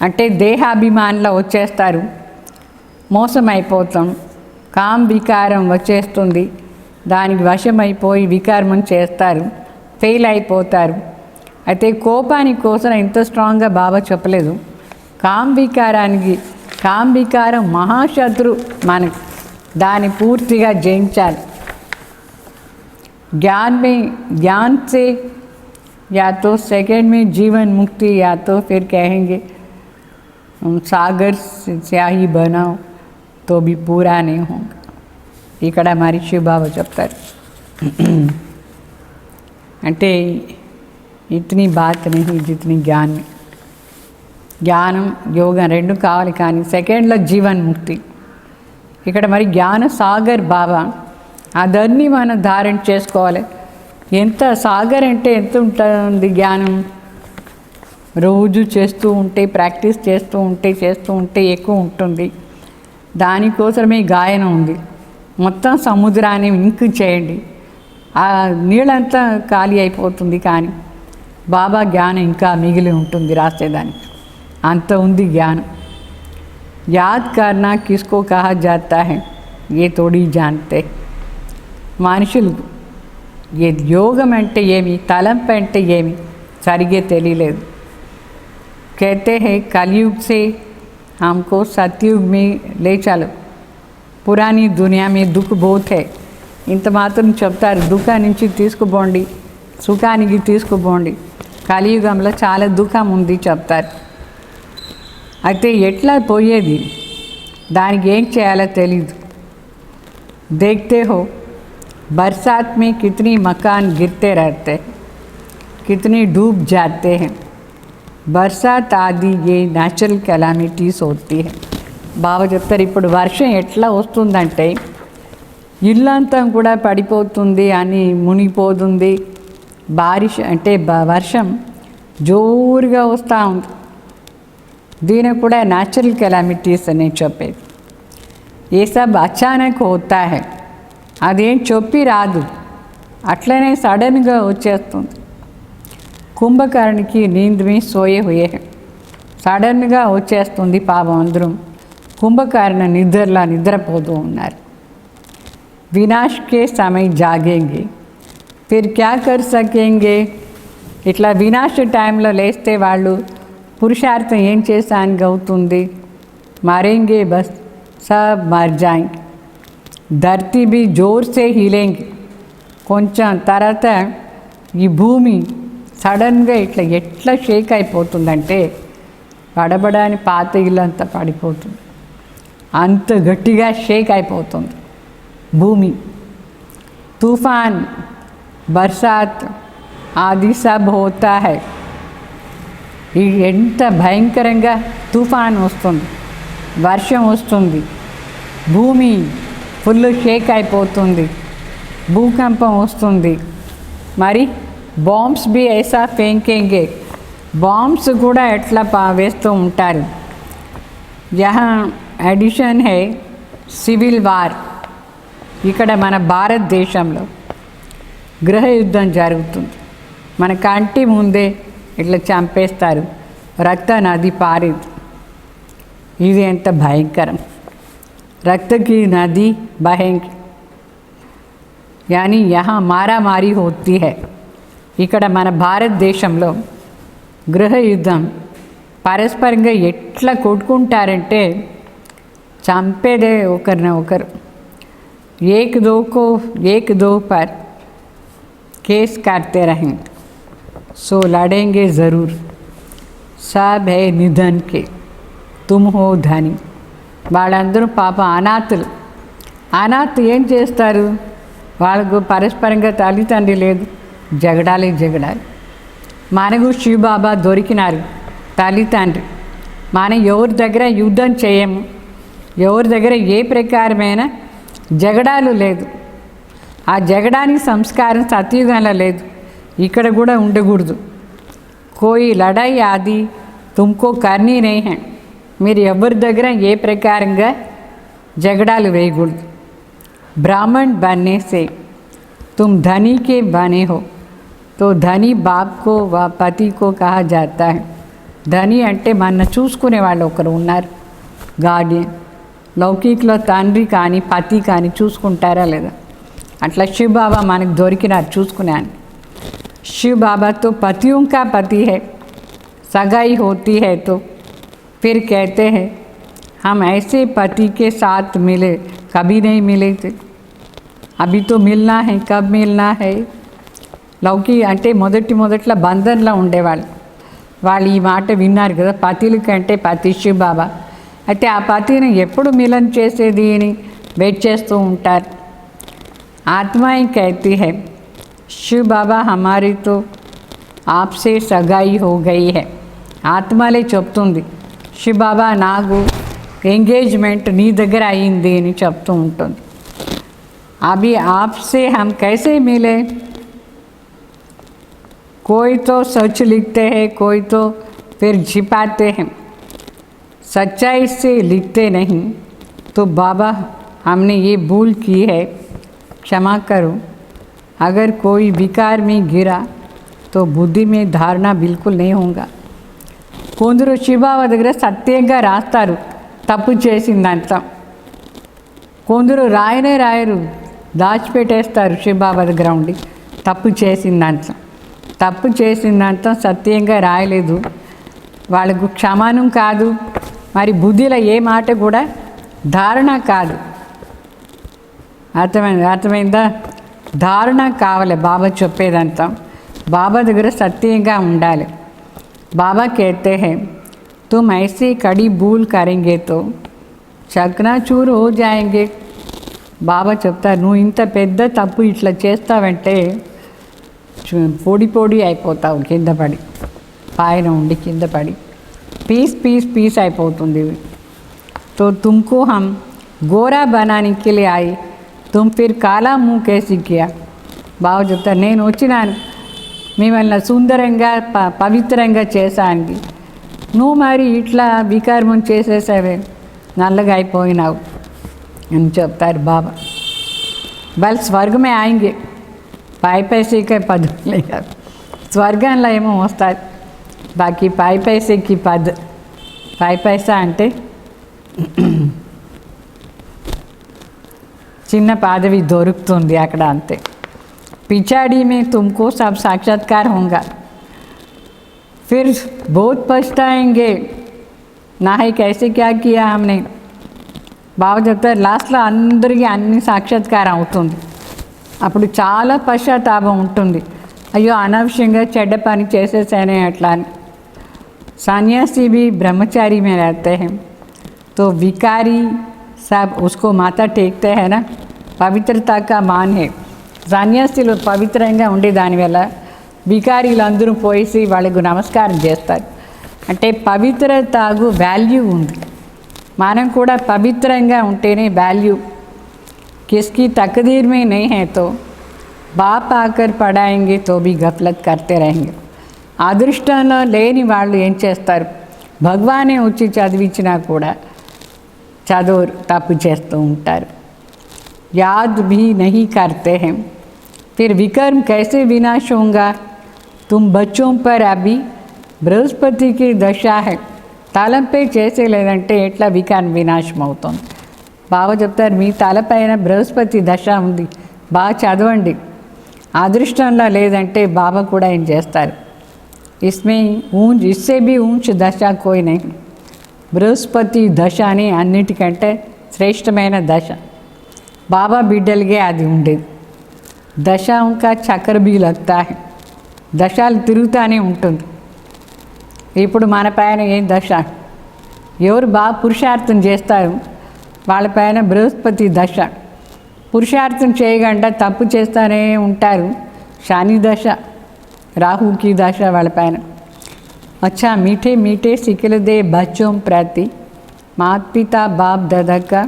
అంటే దేహాభిమానంలో వచ్చేస్తారు, మోసం అయిపోతాం, కామ్ వికారం వచ్చేస్తుంది, దానికి వశమైపోయి వికర్మం చేస్తారు, ఫెయిల్ అయిపోతారు. అయితే కోపానికి కోసం ఇంత స్ట్రాంగ్గా బాబా చెప్పలేదు. కామ్ వికారం మహాశత్రు, మనకు దాన్ని పూర్తిగా జయించాలి. ज्ञान से या तो सेकंड में जीवन मुक्ति, या तो फिर कहेंगे सागर स्याही बनाओ तो भी पूरा नहीं होगा. ఇక్కడ మరి శివబాబా చెప్తారు. అంటే ఇతని బాత్ नहीं जितनी ज्ञान में. జ్ఞానం యోగం రెండు కావాలి, కానీ సెకండ్లో జీవన్ ముక్తి. ఇక్కడ మరి జ్ఞాన సాగర్ బాబా, అదన్నీ మనం ధారణ చేసుకోవాలి. ఎంత సాగర్ అంటే ఎంత ఉంటుంది జ్ఞానం? రోజు చేస్తూ ఉంటే, ప్రాక్టీస్ చేస్తూ ఉంటే ఎక్కువ ఉంటుంది. దానికోసమే గాయనం ఉంది. మొత్తం సముద్రాన్ని ఇంకు చేయండి, ఆ నీళ్ళంతా ఖాళీ అయిపోతుంది, కానీ బాబా జ్ఞానం ఇంకా మిగిలి ఉంటుంది రాసేదానికి. అంత ఉంది జ్ఞానం. యాద్ కర్నా కిస్కో కహా జాతా హై, ఏ తోడి జాన్తే. మనుషులు యోగం అంటే ఏమి, తలంపు అంటే ఏమి సరిగ్గా తెలియలేదు. कहते हैं कलयुग से हमको सतयुग में ले चलो, పురాణి దునియా మే దుఃఖ బోత్ హై, ఇంత మాత్రం చెప్తారు. దుఃఖం నుంచి తీసుకుపోండి, సుఖానికి తీసుకుపోండి, కలియుగంలో చాలా దుఃఖం ఉంది చెప్తారు. అయితే ఎట్లా పోయేది, దానికి ఏం చేయాలో తెలీదు. देखते हो बरसात में कितनी मकान गिरते रहते हैं, कितनी डूब जाते हैं. बरसात आदि ये नेचुरल कैलामिटीज़ होती है. బాబా చెప్తారు, ఇప్పుడు వర్షం ఎట్లా వస్తుందంటే ఇల్లంతా కూడా పడిపోతుంది అని మునిగిపోతుంది. బారిష్ అంటే వర్షం జోరుగా వస్తూ ఉంది. దీనికి కూడా న్యాచురల్ కెలామిటీస్ అని చెప్పేది. ఏ సబ్ అచానక్ హోతా హై, అదేం చెప్పి రాదు, అట్లనే సడన్గా వచ్చేస్తుంది. కుంభకర్ణకి నీంద్ మీ సోయే హుయే హై, సడన్గా వచ్చేస్తుంది. పాపం అందరం కుంభకర్ణ నిద్రలా నిద్రపోతూ ఉన్నారు. వినాష్ కే సమయ జాగేంగే ఫిర్ క్యా కర్ సకేంగే. ఇట్లా వినాశ టైంలో లేస్తే వాళ్ళు పురుషార్థం ఏం చేసానికి అవుతుంది. మరేంగే బస్ సబ్ మర్ జాయింగ్. ధర్తీ బి జోర్ సే హిలేంగే. కొంచెం తర్వాత ఈ భూమి సడన్గా ఇట్లా ఎట్లా షేక్ అయిపోతుందంటే పడబడాని పాత ఇల్లంతా పడిపోతుంది, అంత గట్టిగా షేక్ అయిపోతుంది భూమి. तूफान बरसात आदि सब होता है. ఎంత భయంకరంగా తుఫాన్ వస్తుంది, వర్షం వస్తుంది, భూమి ఫుల్ షేక్ అయిపోతుంది, భూకంపం వస్తుంది. మరి బాంబ్స్ బి ఐసా ఫేంకేంగే, బాంబ్స్ కూడా ఎట్లా వేస్తూ ఉంటారు. యహా ఎడిషన్ హై సివిల్ వార్. ఇక్కడ మన భారతదేశంలో గృహ యుద్ధం జరుగుతుంది. మన కంటి ముందే ఇట్లా చంపేస్తారు, రక్త నది పారేది. ఇది ఎంత భయంకరం. रक्त की नदी बहेंगी, यानी यहाँ मारामारी होती है. ఇక్కడ మన భారతదేశంలో గృహ యుద్ధం పరస్పరంగా ఎట్లా కొట్టుకుంటారంటే చంపేదే ఒకరిని ఒకరు. एक दो पर केस करते रहेंगे, सो लड़ेंगे ज़रूर. सब है निधन के, तुम हो धनी. వాళ్ళందరూ పాప అనాథులు. అనాథ ఏం చేస్తారు, వాళ్ళకు పరస్పరంగా తల్లిదండ్రి లేదు, జగడాలి. మనకు శివబాబా దొరికినారు తల్లిదండ్రి. మనం ఎవరి దగ్గర యుద్ధం చేయము, ఎవరి దగ్గర ఏ ప్రకారమైన జగడాలు లేదు. ఆ జగడానికి సంస్కారం సత్యుగంలో లేదు, ఇక్కడ కూడా ఉండకూడదు. కోయి లడాయి ఆది తుమ్కో కర్నీ నహీ హై. మీరు ఎవరి దగ్గర ఏ ప్రకారంగా జగడాలు వేయకూడదు. బ్రాహ్మణ్ బన్నే సే तुम धनी के बने हो, तो धनी बाप को व पति को कहा जाता है. ధని అంటే మన చూసుకునే వాళ్ళు ఒకరు ఉన్నారు, గార్డియన్. లౌకికలో తండ్రి కానీ పతి కానీ చూసుకుంటారా లేదా, అట్లా శివ్ బాబా మనకు దొరికినారు చూసుకున్నాను. शिव बाबा तो पतियों का पति है, सगाई होती है तो फिर कहते हैं हम ऐसे पति के साथ मिले, कभी नहीं मिले थे, अभी तो मिलना है, कब मिलना है. లౌకి అంటే మొదట్లో బంధంలో ఉండేవాళ్ళు. వాళ్ళు ఈ మాట విన్నారు కదా, పతిల కంటే పతి శివ్ బాబా. అయితే ఆ పతిని ఎప్పుడు మిలన్ చేసేది అని వెయిట్ చేస్తూ ఉంటారు. ఆత్మాయి कहती है शिव बाबा हमारी तो आपसे सगाई हो गई है. ఆత్మలే చెప్తుంది, శివ్ బాబా నాకు ఎంగేజ్మెంట్ నీ దగ్గర అయింది అని చెప్తూ ఉంటుంది. అభి आपसे हम कैसे मिले. कोई तो सच लिखते हैं, कोई तो फिर छिपाते हैं, सच्चाई से लिखते नहीं. तो बाबा हमने ये भूल की है, क्षमा करो. अगर कोई विकार में गिरा तो बुद्धि में धारणा बिल्कुल नहीं होगा. కొందరు శివబాబా దగ్గర సత్యంగా రాస్తారు తప్పు చేసిందంతా, కొందరు రాయరు, దాచిపెట్టేస్తారు. శివబాబా దగ్గర ఉండి తప్పు చేసిందంతా సత్యంగా రాయలేదు. వాళ్ళకు క్షమానం కాదు, మరి బుద్ధిలో ఏ మాట కూడా ధారణ కాదు. అర్థమైందా? ధారణ కావాలి. బాబా చెప్పేదంతా బాబా దగ్గర సత్యంగా ఉండాలి. బాబా कहते हैं तुम ऐसी कड़ी भूल करेंगे तो चकनाचूर हो जाएंगे. బాబా చెప్తారు, నువ్వు ఇంత పెద్ద తప్పు ఇట్లా చేస్తావంటే పొడి పొడి అయిపోతావు, కింద పడి, పైన ఉండి కింద పడి పీస్ పీస్ పీస్ అయిపోతుంది. तो तुमको हम गोरा बनाने के लिए आए, तुम फिर काला मुँह कैसे किया. బాబా చెప్తారు, నేను వచ్చినాను మిమ్మల్ని సుందరంగా పవిత్రంగా చేశానికి, నువ్వు మరి ఇట్లా వికర్మం చేసేసావే, నల్లగా అయిపోయినావు అని చెప్తారు బాబా. వాళ్ళు స్వర్గమే ఆయంగే, పైసే పదవులే కాదు, స్వర్గంలో ఏమో వస్తారు. బాకీ పైసకి పైసా అంటే చిన్న పదవి దొరుకుతుంది అక్కడ, అంతే. पिछाड़ी में तुमको सब साक्षात्कार होगा, फिर बहुत पछताएंगे ना है कैसे क्या किया हमने. బాబా చెప్తారు, లాస్ట్లో అందరికీ అన్ని సాక్షాత్కారం అవుతుంది. అప్పుడు చాలా పశ్చాత్తాపం ఉంటుంది, అయ్యో అనవసరంగా చెడ్డ పని చేసేసానే అట్లా అని. सन्यासी भी ब्रह्मचारी में रहते हैं तो विकारी सब उसको माथा टेकते हैं ना, पवित्रता का मान है. సన్యాసులు పవిత్రంగా ఉండే దానివల్ల వికారీలందరూ పోయేసి వాళ్ళకు నమస్కారం చేస్తారు. అంటే పవిత్రతకు వాల్యూ ఉంది. మనం కూడా పవిత్రంగా ఉంటేనే వాల్యూ. కిస్కి తక్దీర్ మే నహీ హై తో బాప్ ఆకర్ పడాయింగే తో భీ గఫలత్ కర్తే रहेंगे. అదృష్టంలో లేని వాళ్ళు ఏం చేస్తారు, భగవానే వచ్చి చదివించినా కూడా చదువు తప్పు చేస్తూ ఉంటారు. याद भी नहीं करते हैं, फिर विकर्म कैसे विनाश होगा. तुम बच्चों पर अभी बृहस्पति की दशा है, తలపై చేసే లేదంటే ఎట్లా వికర్మ వినాశం అవుతుంది. బాబా చెప్తారు, మీ తలపైన బృహస్పతి దశ ఉంది, బాగా చదవండి. అదృష్టంలో లేదంటే బాబా కూడా ఏం చేస్తారు. ఇస్సే भी ऊंच దశ కోయి नहीं. బృహస్పతి దశ అని అన్నిటికంటే శ్రేష్టమైన దశ. బాబా బిడ్డలకే అది ఉండేది. దశాం కా చక్ర భీ లగ్తా హై, దశాలు తిరుగుతూనే ఉంటుంది. ఇప్పుడు మన పైన ఏం దశ, ఎవరు బాగా పురుషార్థం చేస్తారు వాళ్ళపైన బృహస్పతి దశ. పురుషార్థం చేయకుండా తప్పు చేస్తూనే ఉంటారు, శని దశ, రాహుకి దశ వాళ్ళపైన. अच्छा मीठे मीठे सिखल दे बच्चों प्रति माता पिता बाप दादा का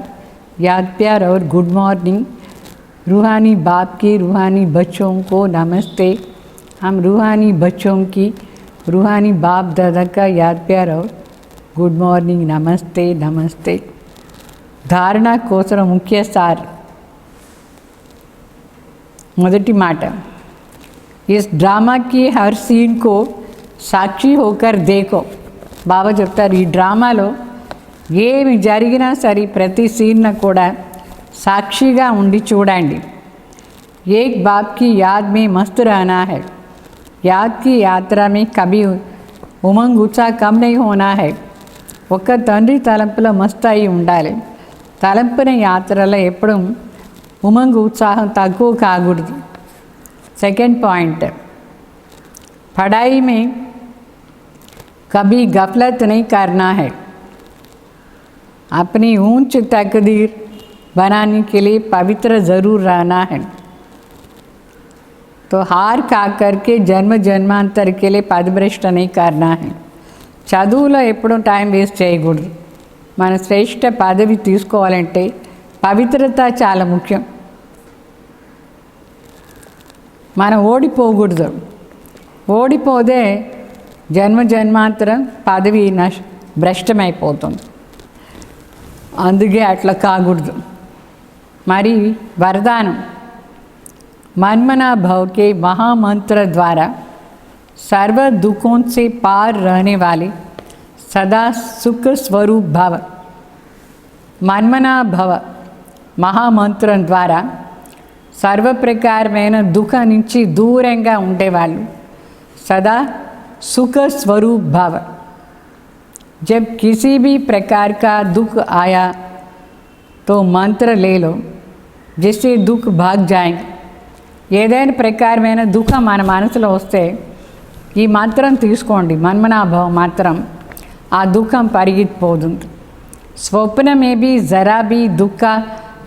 याद प्यार और गुड मॉर्निंग. रूहानी बाप की रूहानी बच्चों को नमस्ते. हम रूहानी बच्चों की रूहानी बाप दादा का याद प्यार और गुड मॉर्निंग, नमस्ते नमस्ते. धारणा कोसर मुख्य सार. మొదటి మాట, इस ड्रामा की हर सीन को సాక్షి హోకర్ దేకో. బాబా చెప్తారు, ఈ డ్రామాలో ఏమి జరిగినా సరే ప్రతి సీన్ కూడా సాక్షిగా ఉండి చూడండి. ఏక్ బాప్ కి యాద్ మే మస్త్ रहना है, యాద్ కి యాత్ర మే కభీ ఉమంగ్ ఉత్సాహ కమ్ నహీ హోనా హై. ఒక్క తండ్రి తలంపులో మస్తు అయి ఉండాలి. తలంపున యాత్రలో ఎప్పుడు ఉమంగ్ ఉత్సాహం తక్కువ కాకూడదు. సెకండ్ పాయింట్, पढ़ाई में कभी गफलत नहीं करना है. अपनी ऊंच तकदीर बनाने के लिए पवित्र ज़रूर रहना है. तो हार खा करके जन्म जन्मांतर के लिए पदभ्रष्ट नहीं करना है. చదువులో ఎప్పుడూ టైం వేస్ట్ చేయకూడదు. మన శ్రేష్ఠ పదవి తీసుకోవాలంటే పవిత్రత చాలా ముఖ్యం. మనం ఓడిపోకూడదు. ఓడిపోతే జన్మ జన్మాంతరం పదవి భ్రష్టమైపోతుంది. అందుకే అట్లా కాకూడదు. మరి వరదానం, मनमना भव के महामंत्र द्वारा सर्व दुखों से पार रहने वाले सदा सुख स्वरूप भव. मनमना भव మహామంత్రం ద్వారా సర్వ ప్రకారమైన దుఃఖ నుంచి దూరంగా ఉండేవాళ్ళు సదా సుఖ స్వరూప్ భవ. जब किसी भी प्रकार का दुख आया तो मंत्र ले लो जिससे दुख भाग जाएंगे. ఏదైనా ప్రకారమైన దుఃఖం మన మనసులో వస్తే ఈ మంత్రం తీసుకోండి, మన్మనాభావ మంత్రం. ఆ దుఃఖం పరిగెత్తిపోతుంది. स्वप्न में भी ज़रा भी दुख का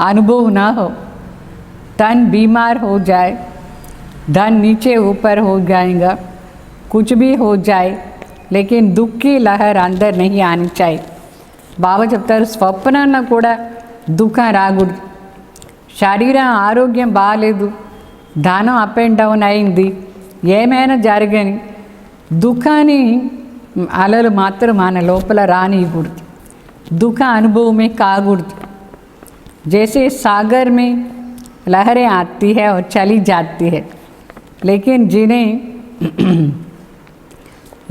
अनुभव न हो. तन बीमार हो जाए, धन नीचे ऊपर हो जाएगा, कुछ भी हो जाए, लेकिन दुख की लहर अंदर नहीं आनी चाहिए. బాబా చెప్తారు స్వప్నంలో కూడా దుఃఖం రాకూడదు. శరీరం ఆరోగ్యం బాగాలేదు, ధనం అప్ అండ్ డౌన్ అయింది, ఏమైనా జరగని దుఃఖాన్ని అలలు మాత్రం మన లోపల రానియకూడదు. दुख अनुभव में कागुर्द. जैसे सागर में लहरें आती है और चली जाती है, लेकिन जिन्हें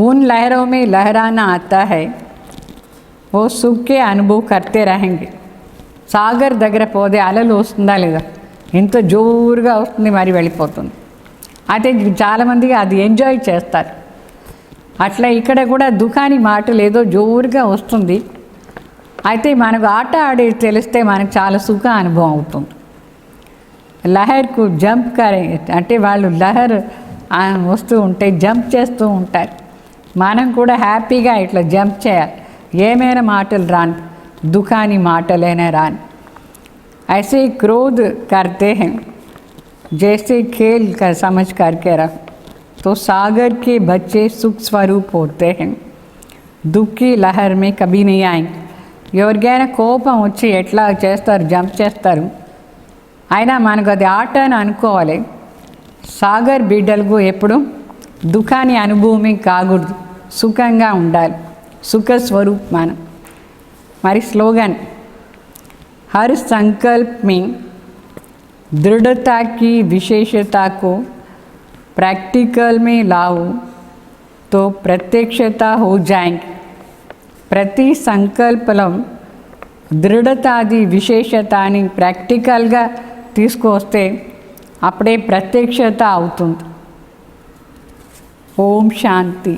उन लहरों में लहराना आता है वो सुख के अनुभव करते रहेंगे. సాగర్ దగ్గర పోతే అలలు వస్తుందా లేదా, ఎంతో జోరుగా వస్తుంది, మరి వెళ్ళిపోతుంది. అయితే చాలామందికి అది ఎంజాయ్ చేస్తారు. అట్లా ఇక్కడ కూడా దుఃఖాని మాటలు ఏదో జోరుగా వస్తుంది, అయితే మనకు ఆట ఆడేది తెలిస్తే మనకు చాలా సుఖ అనుభవం అవుతుంది. లహర్కు జంప్ కరే అంటే వాళ్ళు లహర్ వస్తూ ఉంటే జంప్ చేస్తూ ఉంటారు. మనం కూడా హ్యాపీగా ఇట్లా జంప్ చేయాలి. ఏమైనా మాటలు రాని, దుఃఖాని మాటలైనా రాని. ऐसे क्रोध करते हैं जैसे खेल कर समझ करके रख, तो सागर के बच्चे सुख स्वरूप होते हैं, दुख की लहर में कभी नहीं आएंगे. ఎవరికైనా కోపం వచ్చి ఎట్లా చేస్తారు, జంప్ చేస్తారు. అయినా మనకు అది ఆట అని అనుకోవాలి. సాగర్ బిడ్డలకు ఎప్పుడు దుఃఖాన్ని అనుభవమే కాకూడదు, సుఖంగా ఉండాలి. సుఖ స్వరూప్ మనం. మరి స్లోగన్, हर संकल्प में दृढ़ता की विशेषता को प्रैक्टिकल में लाओ तो प्रत्यक्षता हो जाएंगे. ప్రతి సంకల్పంలో దృఢతాది విశేషతని ప్రాక్టికల్గా తీసుకొస్తే అప్పుడే ప్రత్యక్షత అవుతుంది. ఓం శాంతి.